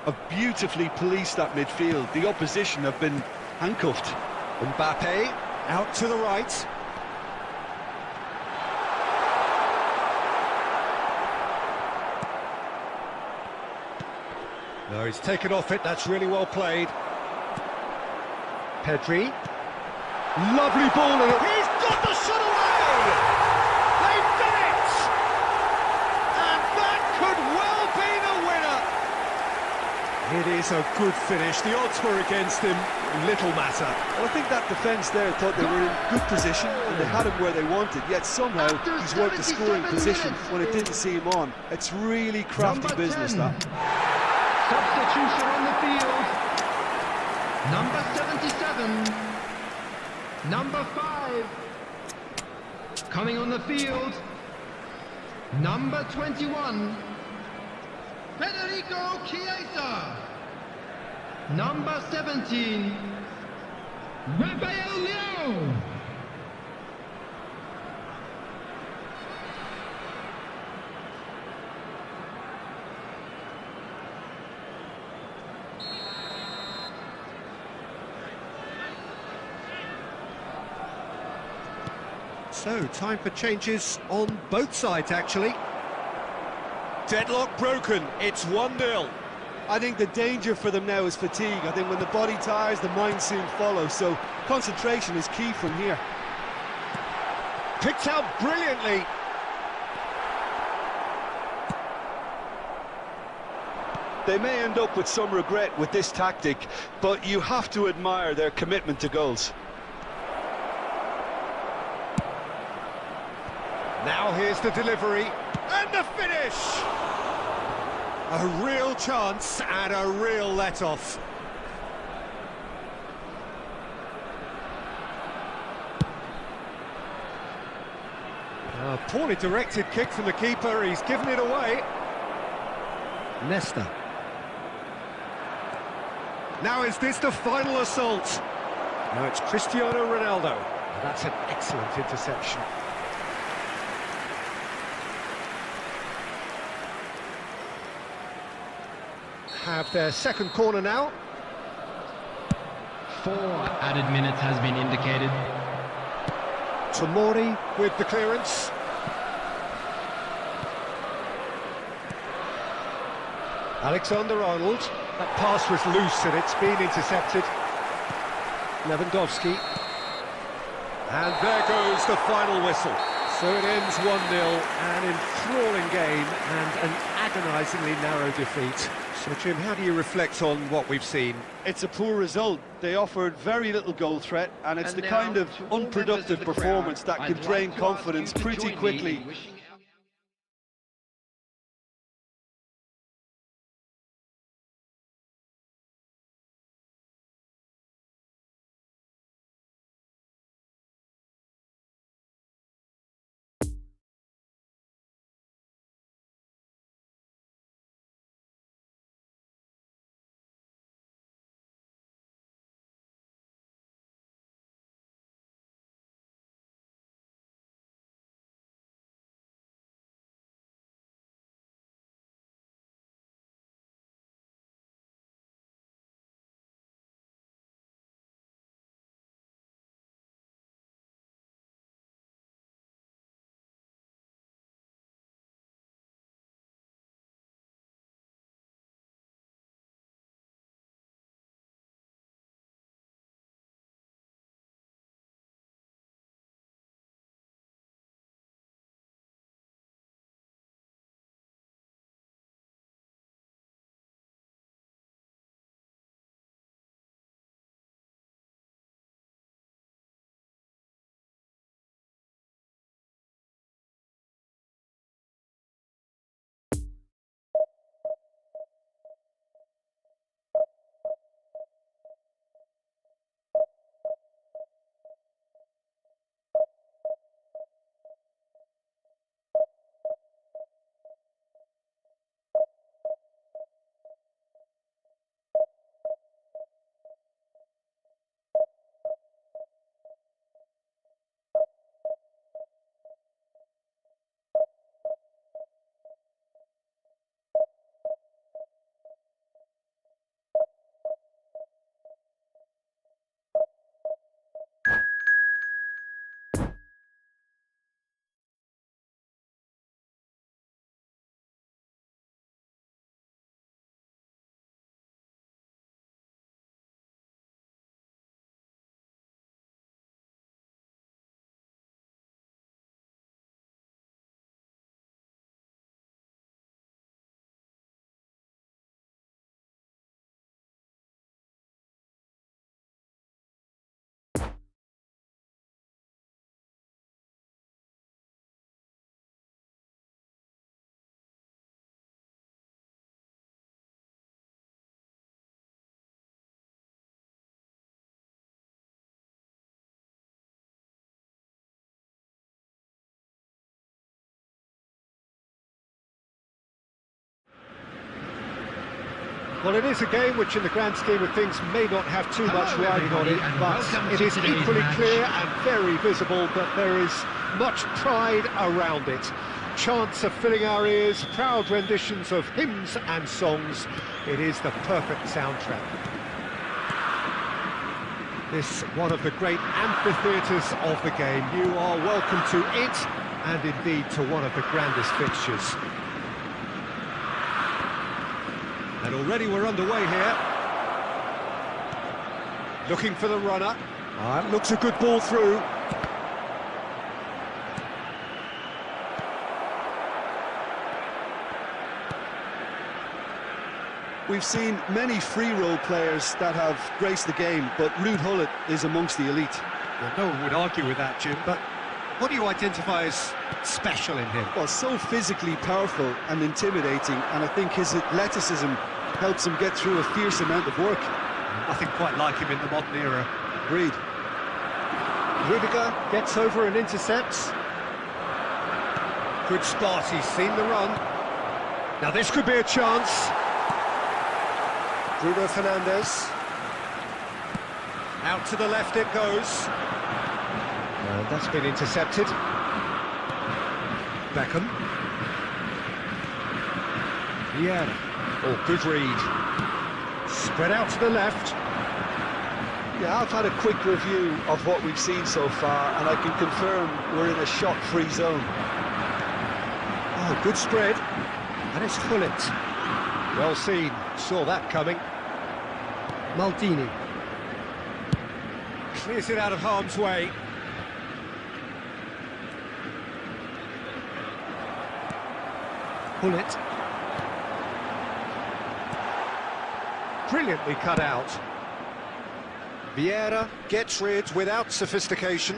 Have beautifully policed that midfield. The opposition have been handcuffed. Mbappe out to the right. No, he's taken off it. That's really well played. Pedri. Lovely ball. He's got the shot away! They've done it! And that could well be the winner! It is a good finish. The odds were against him. Little matter. Well, I think that defence there thought they were in good position and they had him where they wanted, yet somehow he's worked the scoring position when it didn't see him on. It's really crafty business, that. Substitution on the field. Number 77. Number 5. Coming on the field. Number 21. Federico Chiesa. Number 17. Rafael Leao. So, time for changes on both sides, actually. Deadlock broken, it's 1-0. I think the danger for them now is fatigue. I think when the body tires, the mind soon follows. So concentration is key from here. Picked out brilliantly. They may end up with some regret with this tactic, but you have to admire their commitment to goals. Now here's the delivery, and the finish! A real chance and a real let-off. A poorly directed kick from the keeper, he's given it away. Nesta. Now is this the final assault? Now it's Cristiano Ronaldo. That's an excellent interception. Have their second corner now. 4 added minutes has been indicated. Tomori with the clearance. Alexander-Arnold. That pass was loose and it's been intercepted. Lewandowski. And there goes the final whistle. So it ends 1-0, an enthralling game and an agonisingly narrow defeat. So Jim, how do you reflect on what we've seen? It's a poor result. They offered very little goal threat, and it's the kind of unproductive performance that can drain confidence pretty quickly. Well, it is a game which, in the grand scheme of things, may not have too much riding on it, but it is equally clear and very visible that there is much pride around it. Chants are filling our ears, proud renditions of hymns and songs. It is the perfect soundtrack. This one of the great amphitheatres of the game. You are welcome to it, and indeed to one of the grandest fixtures. And already we're underway here. Looking for the runner. Looks a good ball through. We've seen many free role players that have graced the game, but Ruud Gullit is amongst the elite. Well, no one would argue with that, Jim, but what do you identify as special in him? Well, so physically powerful and intimidating, and I think his athleticism helps him get through a fierce amount of work. Nothing quite like him in the modern era. Agreed. Rudiger gets over and intercepts. Good spot, he's seen the run. Now this could be a chance. Bruno Fernandes. Out to the left it goes. And that's been intercepted. Beckham. Vieira. Oh, good read. Spread out to the left. Yeah, I've had a quick review of what we've seen so far, and I can confirm we're in a shot-free zone. Oh, good spread. And it's Gullit. Well seen. Saw that coming. Maldini. Clears it out of harm's way. Gullit. Brilliantly cut out. Vieira gets rid without sophistication.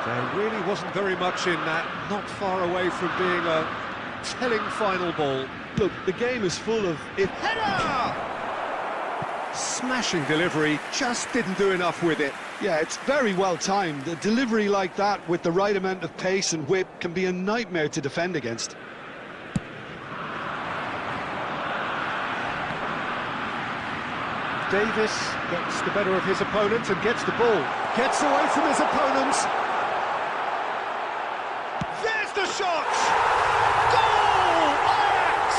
There really wasn't very much in that, not far away from being a telling final ball. Look, the game is full of... Header! Smashing delivery, just didn't do enough with it. Yeah, it's very well timed. A delivery like that with the right amount of pace and whip can be a nightmare to defend against. Davis gets the better of his opponent and gets the ball. Gets away from his opponent. There's the shot! Goal! Ajax!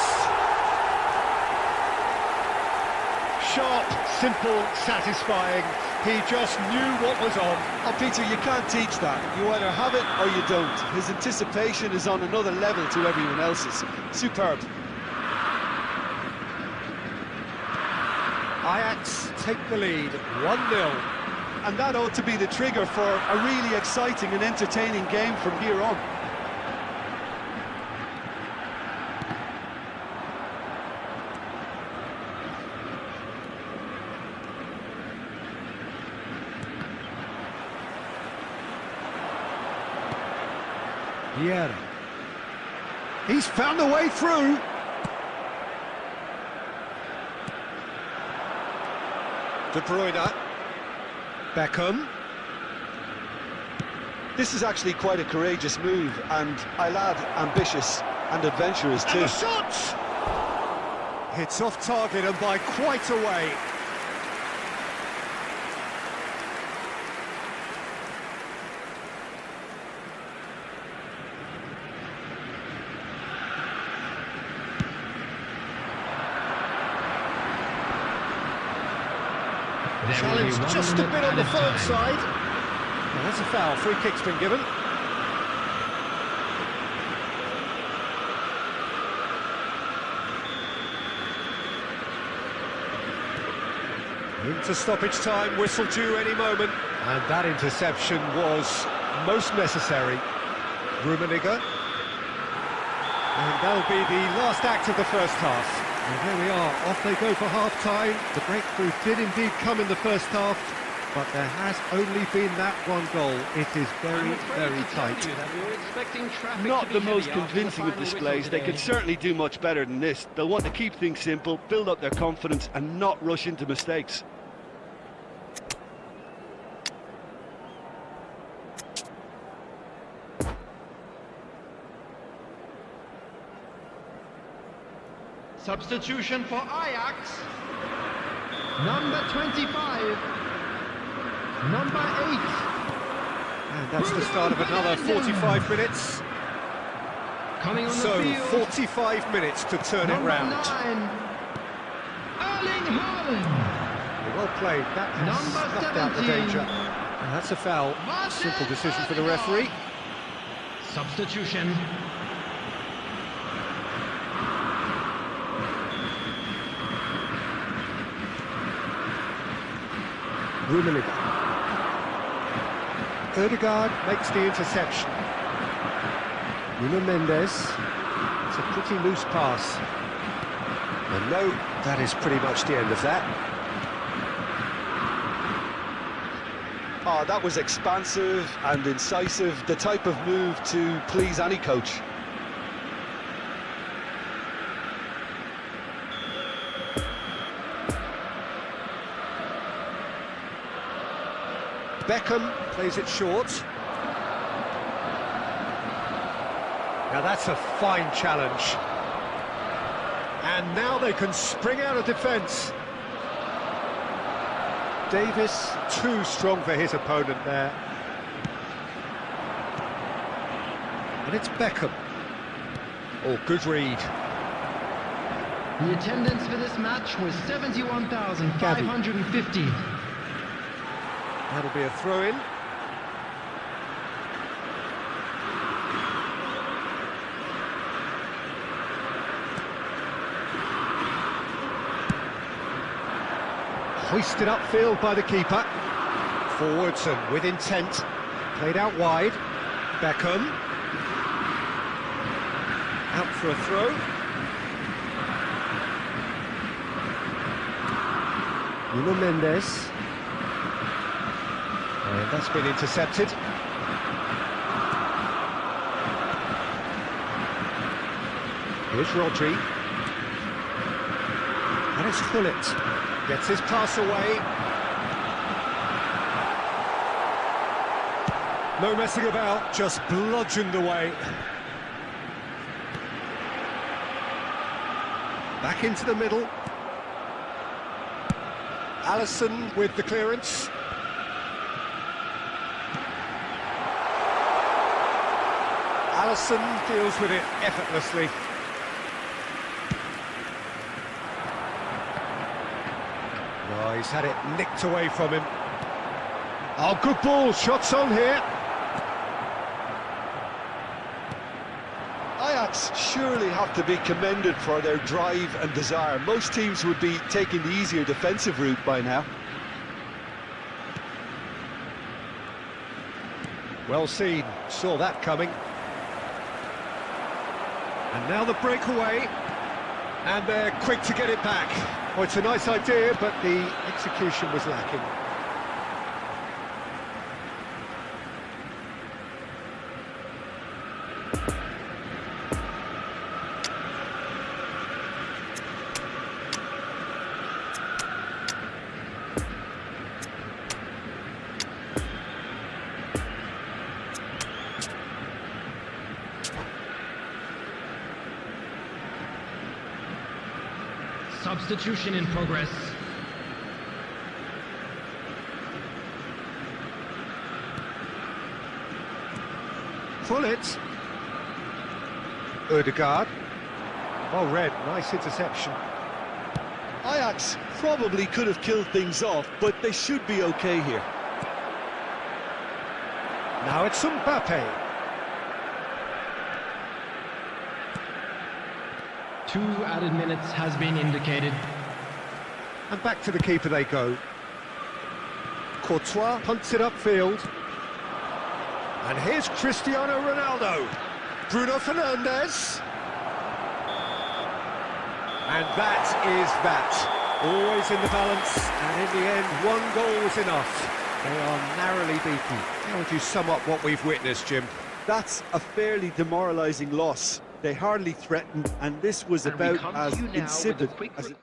Sharp, simple, satisfying. He just knew what was on. Oh, Peter, you can't teach that. You either have it or you don't. His anticipation is on another level to everyone else's. Superb. Ajax take the lead, 1-0. And that ought to be the trigger for a really exciting and entertaining game from here on. Vieira. He's found a way through. De Bruyne. Beckham. This is actually quite a courageous move, and I'll add ambitious and adventurous too. And the shot! Hits off target and by quite a way. Challenge just a bit on the third side. Well, that's a foul. Free kick's been given. Into stoppage time, whistle due any moment. And that interception was most necessary. Rummenigge. And that'll be the last act of the first half. And there we are, off they go for half-time. The breakthrough did indeed come in the first half, but there has only been that one goal. It is very, very tight. Not the most convincing of displays. They could certainly do much better than this. They'll want to keep things simple, build up their confidence and not rush into mistakes. Substitution for Ajax. Number 25. Number 8. And that's the start of another 45 minutes. Coming on the So, field. 45 minutes to turn it Number round. 9. Erling Haaland. Well played, that has Number snuffed out the 17. danger. And that's a foul. Simple decision for the referee. Substitution. Rummenigge. Ødegaard makes the interception. Nuno Mendes. It's a pretty loose pass. And no, that is pretty much the end of that. Oh, that was expansive and incisive, the type of move to please any coach. Beckham plays it short. Now that's a fine challenge. And now they can spring out of defence. Davis too strong for his opponent there. And it's Beckham. Oh, good read. The attendance for this match was 71,550. That'll be a throw-in. Hoisted upfield by the keeper. Forwards and with intent. Played out wide. Beckham. Out for a throw. Nuno Mendes. And that's been intercepted. Here's Rodri. And it's Gullit. Gets his pass away. No messing about, just bludgeoned away. Back into the middle. Alisson with the clearance. Alisson deals with it effortlessly. Oh, he's had it nicked away from him. Oh, good ball, shots on here. Ajax surely have to be commended for their drive and desire. Most teams would be taking the easier defensive route by now. Well seen, saw that coming. And now the breakaway, and they're quick to get it back. Oh, it's a nice idea, but the execution was lacking. Substitution in progress. Gullit. Ødegaard. Well read, nice interception. Ajax probably could have killed things off, but they should be okay here. Now it's Mbappe. 2 added minutes has been indicated. And back to the keeper they go. Courtois punts it upfield. And here's Cristiano Ronaldo. Bruno Fernandes. And that is that. Always in the balance, and in the end, 1 goal was enough. They are narrowly beaten. How would you sum up what we've witnessed, Jim? That's a fairly demoralising loss. They hardly threatened, and this was about as insipid as it...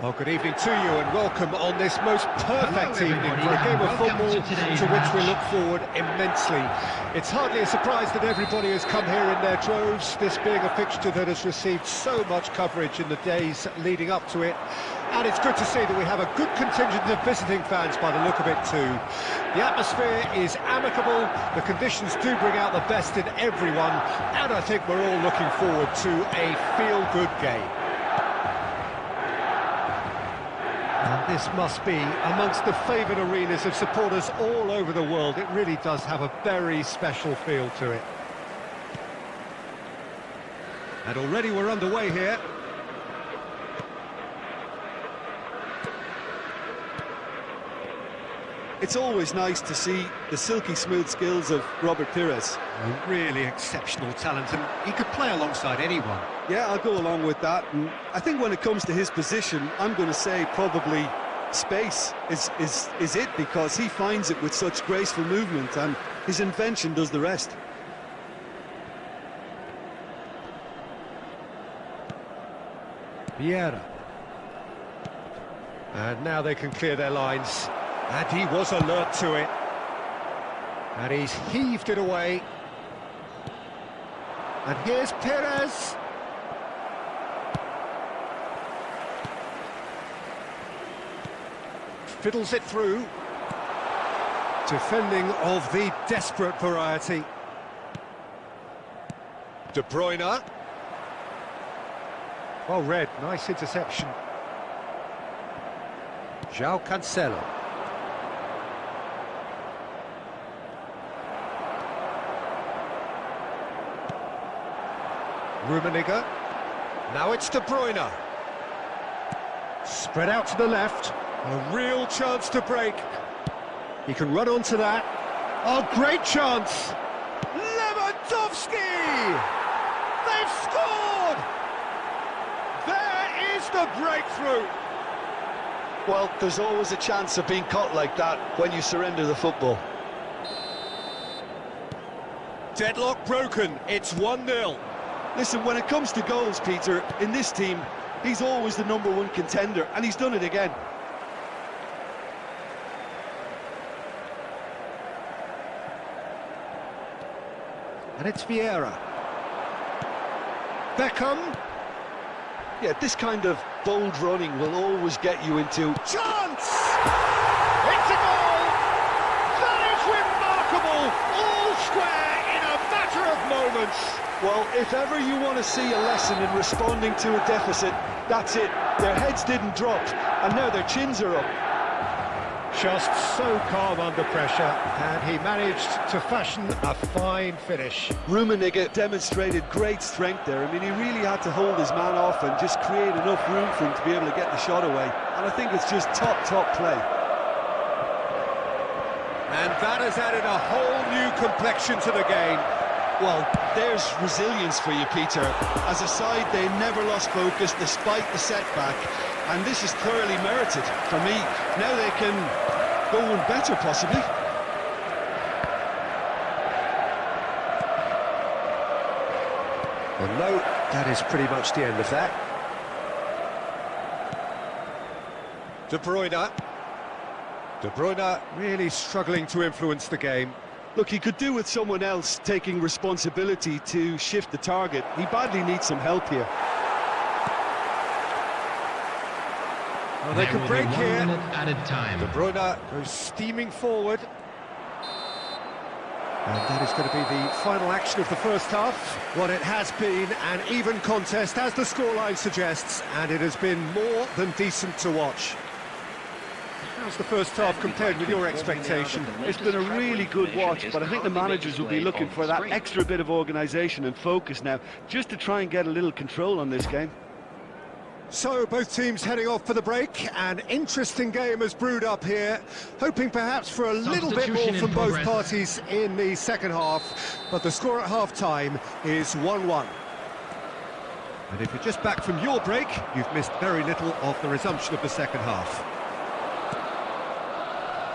Well, good evening to you and welcome on this most perfect evening for a game of football to which we look forward immensely. It's hardly a surprise that everybody has come here in their droves, this being a fixture that has received so much coverage in the days leading up to it. And it's good to see that we have a good contingent of visiting fans by the look of it too. The atmosphere is amicable, the conditions do bring out the best in everyone, and I think we're all looking forward to a feel-good game. And this must be amongst the favoured arenas of supporters all over the world. It really does have a very special feel to it. And already we're underway here. It's always nice to see the silky smooth skills of Robert Pires. A really exceptional talent, and he could play alongside anyone. Yeah, I'll go along with that, and I think when it comes to his position, I'm going to say probably space is it, because he finds it with such graceful movement, and his invention does the rest. Vieira. And now they can clear their lines. And he was alert to it. And he's heaved it away. And here's Pires. Fiddles it through. Defending of the desperate variety. De Bruyne. Well read, nice interception. João Cancelo. Rummenigge. Now it's De Bruyne. Spread out to the left. A real chance to break. He can run onto that. Oh, great chance! Lewandowski! They've scored! There is the breakthrough! Well, there's always a chance of being caught like that when you surrender the football. Deadlock broken, it's 1-0. Listen, when it comes to goals, Peter, in this team, he's always the #1 contender, and he's done it again. And it's Vieira. Beckham. Yeah, this kind of bold running will always get you into... Chance! It's a goal! That is remarkable! All square in a matter of moments. Well, if ever you want to see a lesson in responding to a deficit, that's it. Their heads didn't drop, and now their chins are up. Just so calm under pressure, and he managed to fashion a fine finish. Rummenigge demonstrated great strength there. I mean, he really had to hold his man off and just create enough room for him to be able to get the shot away. And I think it's just top play. And that has added a whole new complexion to the game. Well, there's resilience for you, Peter. As a side, they never lost focus despite the setback, and this is thoroughly merited for me. Now they can go one better, possibly. Well, no, that is pretty much the end of that. De Bruyne. De Bruyne really struggling to influence the game. Look, he could do with someone else taking responsibility to shift the target. He badly needs some help here. Well, they can break here. 1 minute added time. De Bruyne goes steaming forward. And that is going to be the final action of the first half. Well, it has been an even contest, as the scoreline suggests, and it has been more than decent to watch. How's the first half compared with your expectation? It's been a really good watch, but I think the managers will be looking for that extra bit of organisation and focus now, just to try and get a little control on this game. So, both teams heading off for the break. An interesting game has brewed up here, hoping perhaps for a little bit more from both parties in the second half, but the score at half-time is 1-1. And if you're just back from your break, you've missed very little of the resumption of the second half.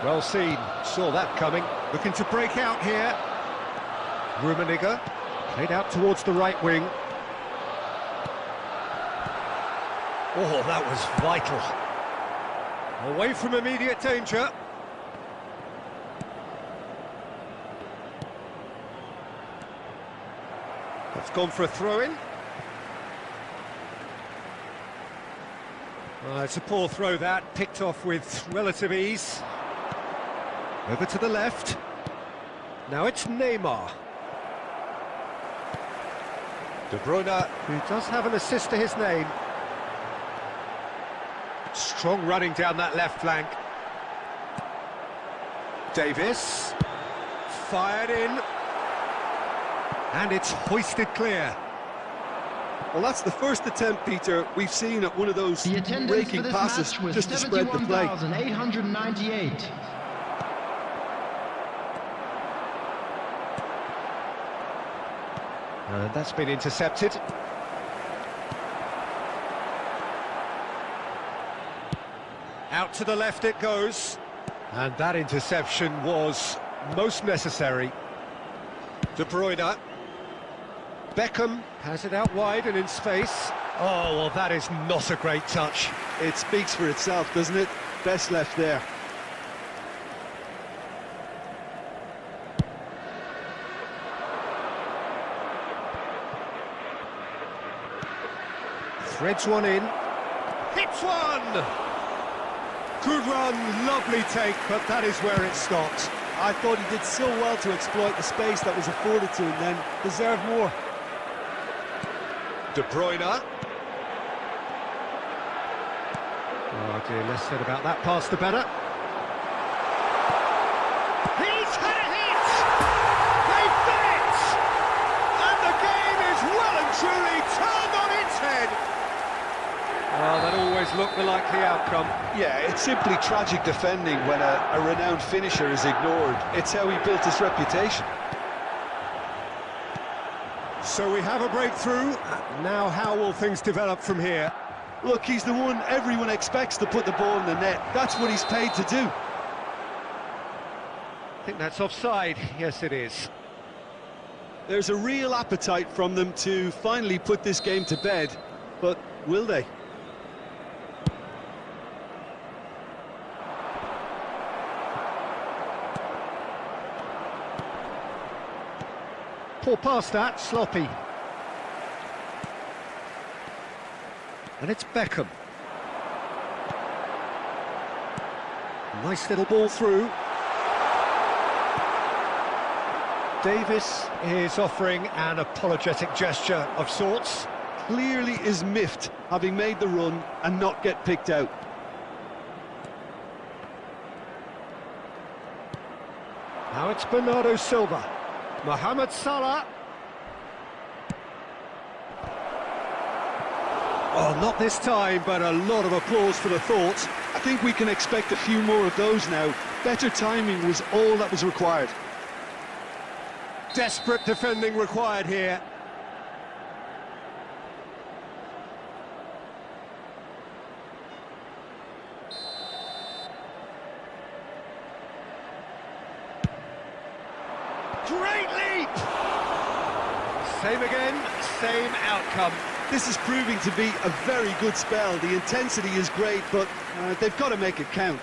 Well seen, saw that coming. Looking to break out here. Rummenigge, played out towards the right wing. Oh, that was vital. Away from immediate danger. It's gone for a throw-in. It's a poor throw that, picked off with relative ease. Over to the left. Now it's Neymar. De Bruyne, who does have an assist to his name. Strong running down that left flank. Davis. Fired in. And it's hoisted clear. Well, that's the first attempt, Peter, we've seen at one of those The attendance breaking for this passes match was just to spread the play. 71,898. That's been intercepted. Out to the left it goes. And that interception was most necessary. De Bruyne. Beckham has it out wide and in space. Oh, well, that is not a great touch. It speaks for itself, doesn't it? Best left there. Threads one in. Hits one! Good run, lovely take, but that is where it stops. I thought he did so well to exploit the space that was afforded to him then. Deserved more. De Bruyne. Oh dear, less said about that pass the better. He's had a hit! They've done it! And the game is well and truly turned on its head. Well, that always looked the likely outcome. Yeah, it's simply tragic defending when a renowned finisher is ignored. It's how he built his reputation. So we have a breakthrough. Now how will things develop from here? Look, he's the one everyone expects to put the ball in the net. That's what he's paid to do. I think that's offside. Yes, it is. There's a real appetite from them to finally put this game to bed, but will they? Poor pass that, sloppy. And it's Beckham. Nice little ball through. Davis is offering an apologetic gesture of sorts. Clearly is miffed, having made the run and not get picked out. Now it's Bernardo Silva. Mohamed Salah. Oh, not this time, but a lot of applause for the thought. I think we can expect a few more of those now. Better timing was all that was required. Desperate defending required here. Great leap! Same again, same outcome. This is proving to be a very good spell. The intensity is great, but they've got to make it count.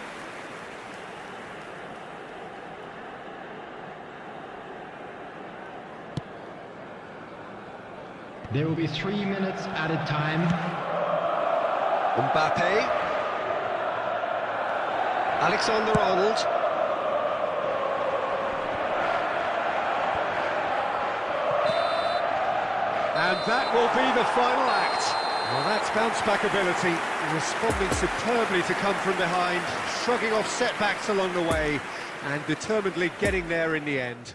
There will be 3 minutes added time. Mbappe. Alexander-Arnold. And that will be the final act. Well, that's bounce-back ability, responding superbly to come from behind, shrugging off setbacks along the way, and determinedly getting there in the end.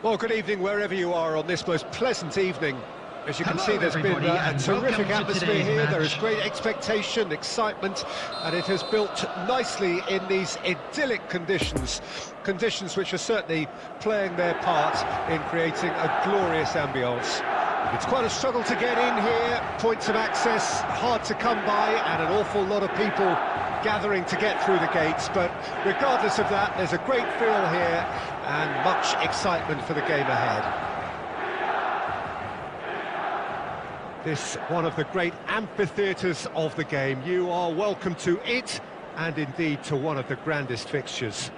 Well, good evening wherever you are on this most pleasant evening. As you can see, there's been everybody, a and terrific welcome to atmosphere today's here. match. There is great expectation, excitement, and it has built nicely in these idyllic conditions. Conditions which are certainly playing their part in creating a glorious ambience. It's quite a struggle to get in here, points of access hard to come by, and an awful lot of people gathering to get through the gates, but regardless of that, there's a great feel here and much excitement for the game ahead. This one of the great amphitheatres of the game. You are welcome to it, and indeed to one of the grandest fixtures.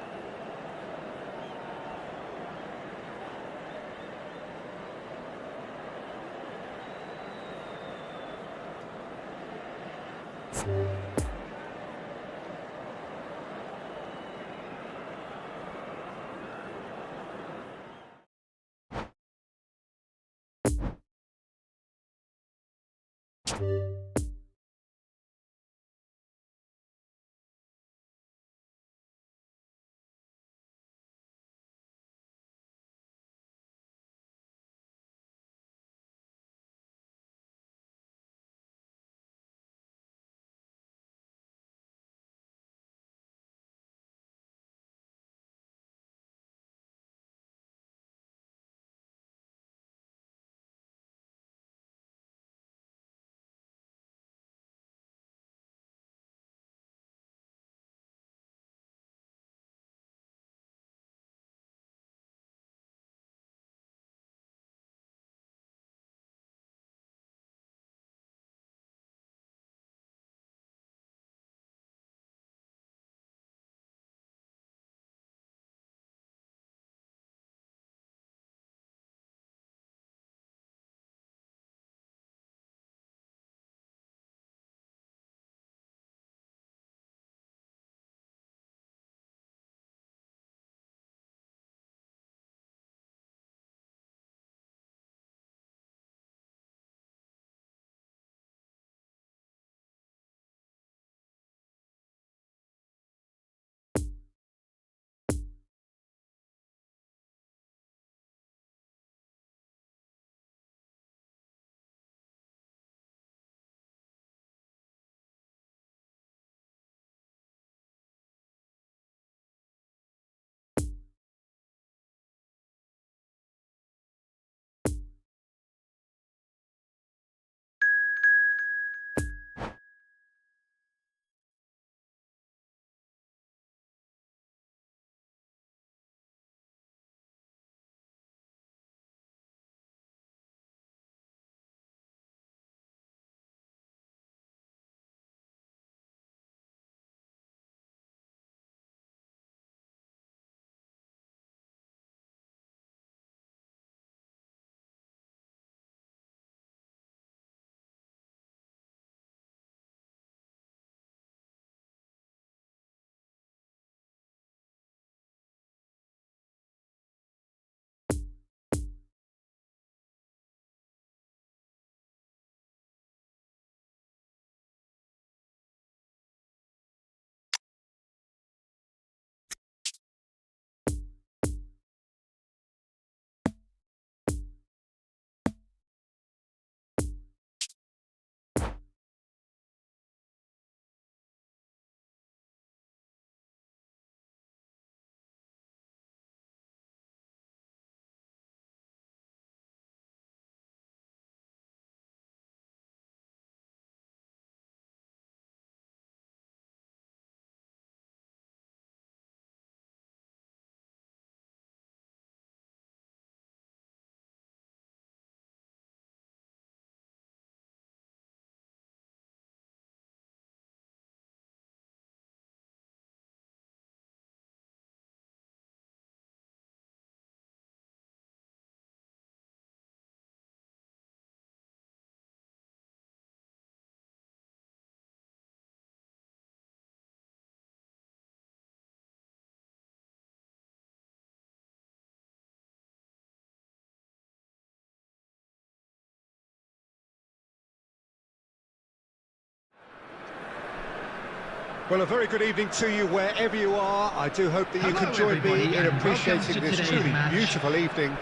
Well, a very good evening to you wherever you are. I do hope that you can join me in appreciating this truly beautiful evening.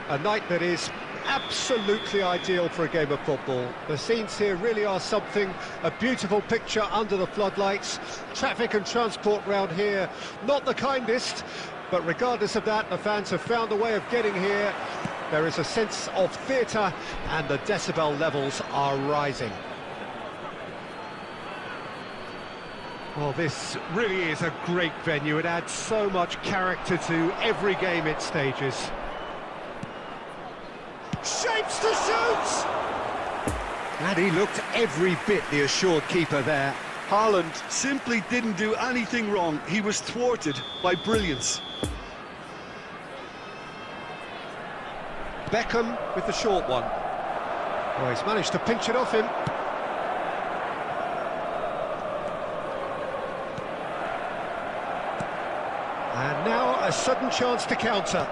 A night that is absolutely ideal for a game of football. The scenes here really are something, a beautiful picture under the floodlights. Traffic and transport round here, not the kindest, but regardless of that, the fans have found a way of getting here. There is a sense of theatre and the decibel levels are rising. Well, this really is a great venue. It adds so much character to every game it stages. Shapes to shoot! And he looked every bit the assured keeper there. Haaland simply didn't do anything wrong. He was thwarted by brilliance. Beckham with the short one. Well, he's managed to pinch it off him. And now a sudden chance to counter.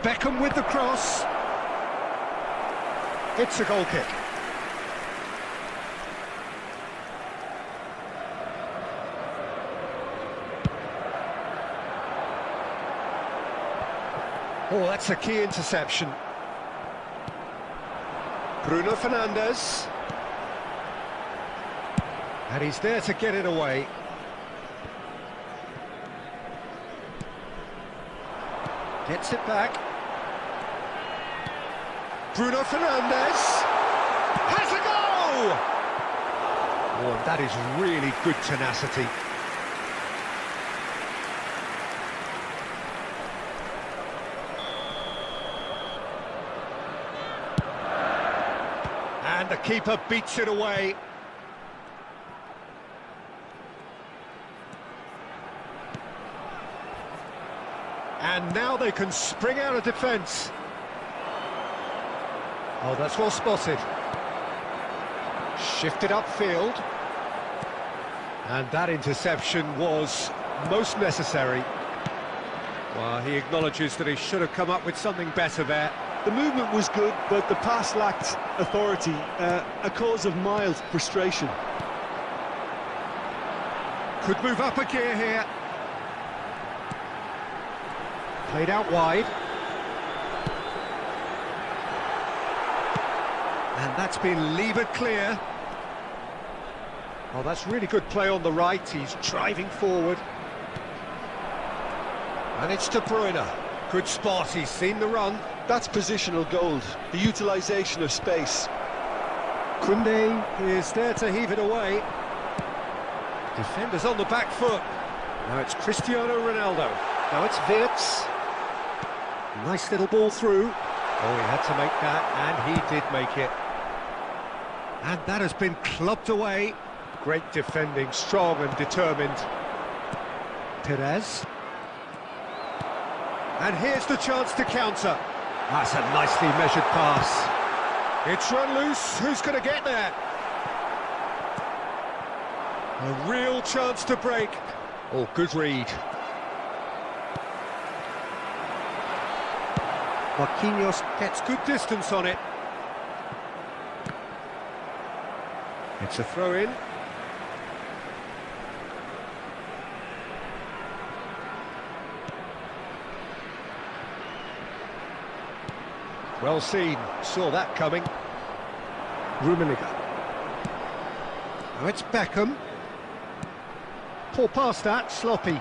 Beckham with the cross. It's a goal kick. Oh, that's a key interception. Bruno Fernandes. And he's there to get it away. Gets it back. Bruno Fernandes has a goal! Oh, and that is really good tenacity. And the keeper beats it away. And now they can spring out of defence. Oh, that's well spotted. Shifted upfield. And that interception was most necessary. Well, he acknowledges that he should have come up with something better there. The movement was good, but the pass lacked authority, a cause of mild frustration. Could move up a gear here. Played out wide. And that's been levered clear. Oh, that's really good play on the right. He's driving forward. And it's De Bruyne. Good spot, he's seen the run. That's positional gold, the utilisation of space. Koundé is there to heave it away. Defenders on the back foot. Now it's Cristiano Ronaldo. Now it's Wirtz. Nice little ball through. Oh, he had to make that, and he did make it. And that has been clubbed away. Great defending, strong and determined. Perez. And here's the chance to counter. That's a nicely measured pass. It's run loose. Who's going to get there? A real chance to break. Oh, good read. Marquinhos gets good distance on it. It's a throw-in. Well seen, saw that coming. Rummenigge. Now it's Beckham. Poor pass that, sloppy.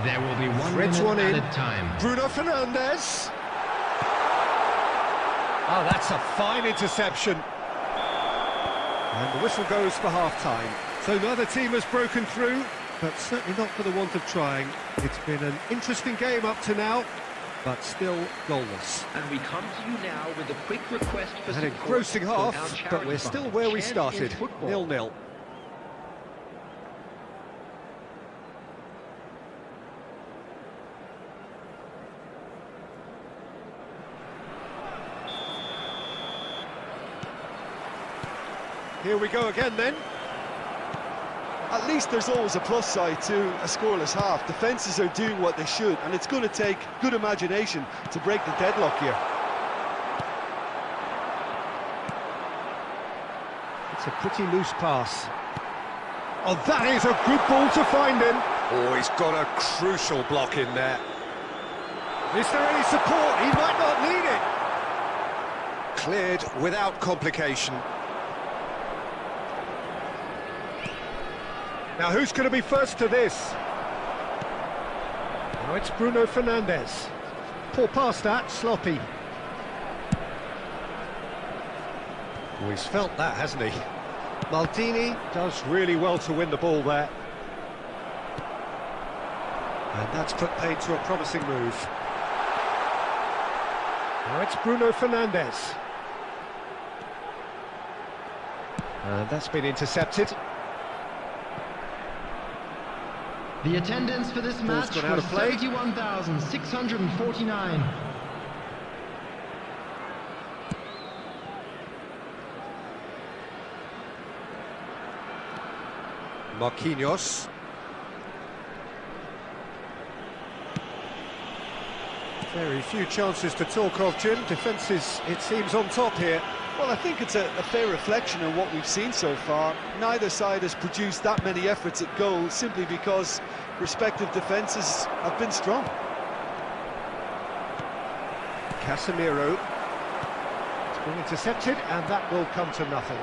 There will be one Threads minute one in. added time. Bruno Fernandes. Oh, that's a fine interception. And the whistle goes for half-time. So neither team has broken through, but certainly not for the want of trying. It's been an interesting game up to now, but still goalless. And we come to you now with a quick request for An support engrossing from our half, charity but we're still fund, where we Chance in started, Football. 0-0. Here we go again then. At least there's always a plus side to a scoreless half. Defences are doing what they should, and it's going to take good imagination to break the deadlock here. It's a pretty loose pass. Oh, that is a good ball to find him. Oh, he's got a crucial block in there. Is there any support? He might not need it. Cleared without complication. Now, who's going to be first to this? Now it's Bruno Fernandes. Poor pass that, sloppy. Oh, he's felt that, hasn't he? Maldini does really well to win the ball there. And that's put paid to a promising move. Now it's Bruno Fernandes. And that's been intercepted. The attendance for this match gone out was of play. 71,649. Marquinhos. Very few chances to talk of, Jim. Defence is, it seems, on top here. Well, I think it's a fair reflection of what we've seen so far. Neither side has produced that many efforts at goal simply because respective defences have been strong. Casemiro. It's been intercepted, and that will come to nothing.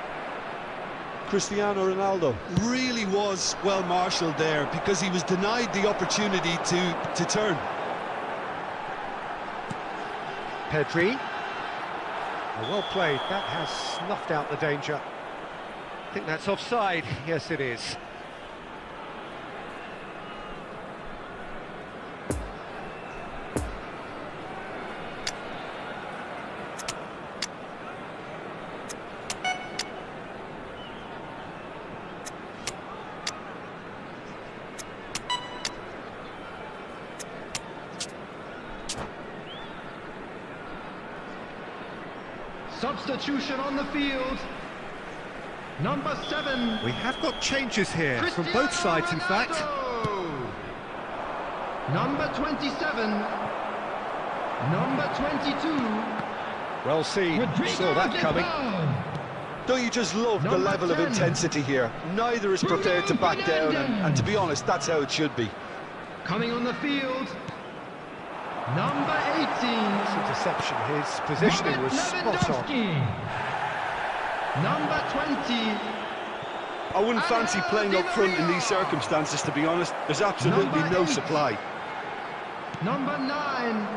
Cristiano Ronaldo. Really was well marshalled there because he was denied the opportunity to turn. Pedri. Oh, well played. That has snuffed out the danger. I think that's offside. Yes, it is. Substitution on the field. Number 7. We have got changes here from both sides, in fact. Number 27. Number 22. Well seen. Saw that coming. Don't you just love the level of intensity here? Neither is prepared to back down, and to be honest, that's how it should be. Coming on the field. Number 18. This interception, his positioning was spot on. Number 20. I wouldn't fancy playing up front in these circumstances, to be honest. There's absolutely no supply. Number 9.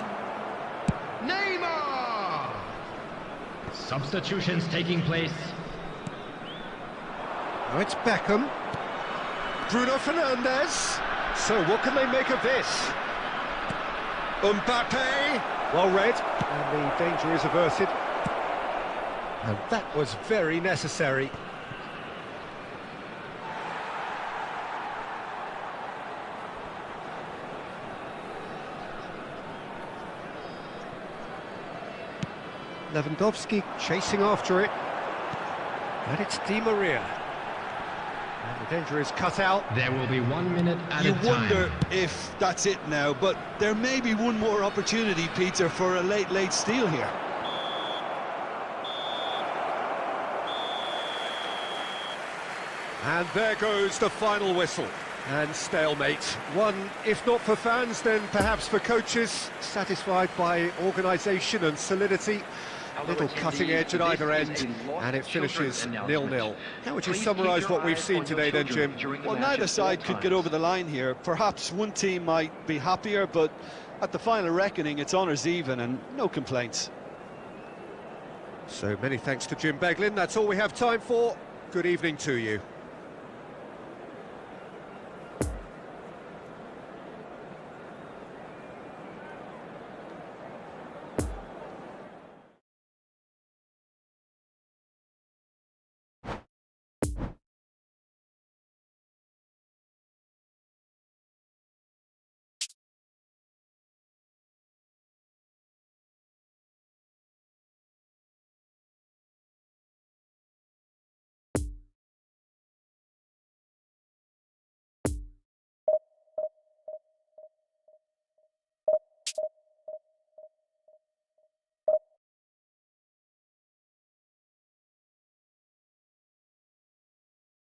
Neymar. Substitutions taking place. Now it's Beckham. Bruno Fernandes. So what can they make of this? Mbappe. Well read. And the danger is averted. And that was very necessary. Lewandowski chasing after it. And it's Di Maria. And the danger is cut out. There will be 1 minute at a You time. wonder if that's it now, but there may be one more opportunity, Peter, for a late steal here. And there goes the final whistle. And stalemate. One, if not for fans, then perhaps for coaches, satisfied by organisation and solidity. Little cutting edge at either end, and it finishes 0-0. How would you summarise what we've seen today then, Jim? Well, neither side could get over the line here. Perhaps one team might be happier, but at the final reckoning, it's honours even and no complaints. So many thanks to Jim Beglin. That's all we have time for. Good evening to you.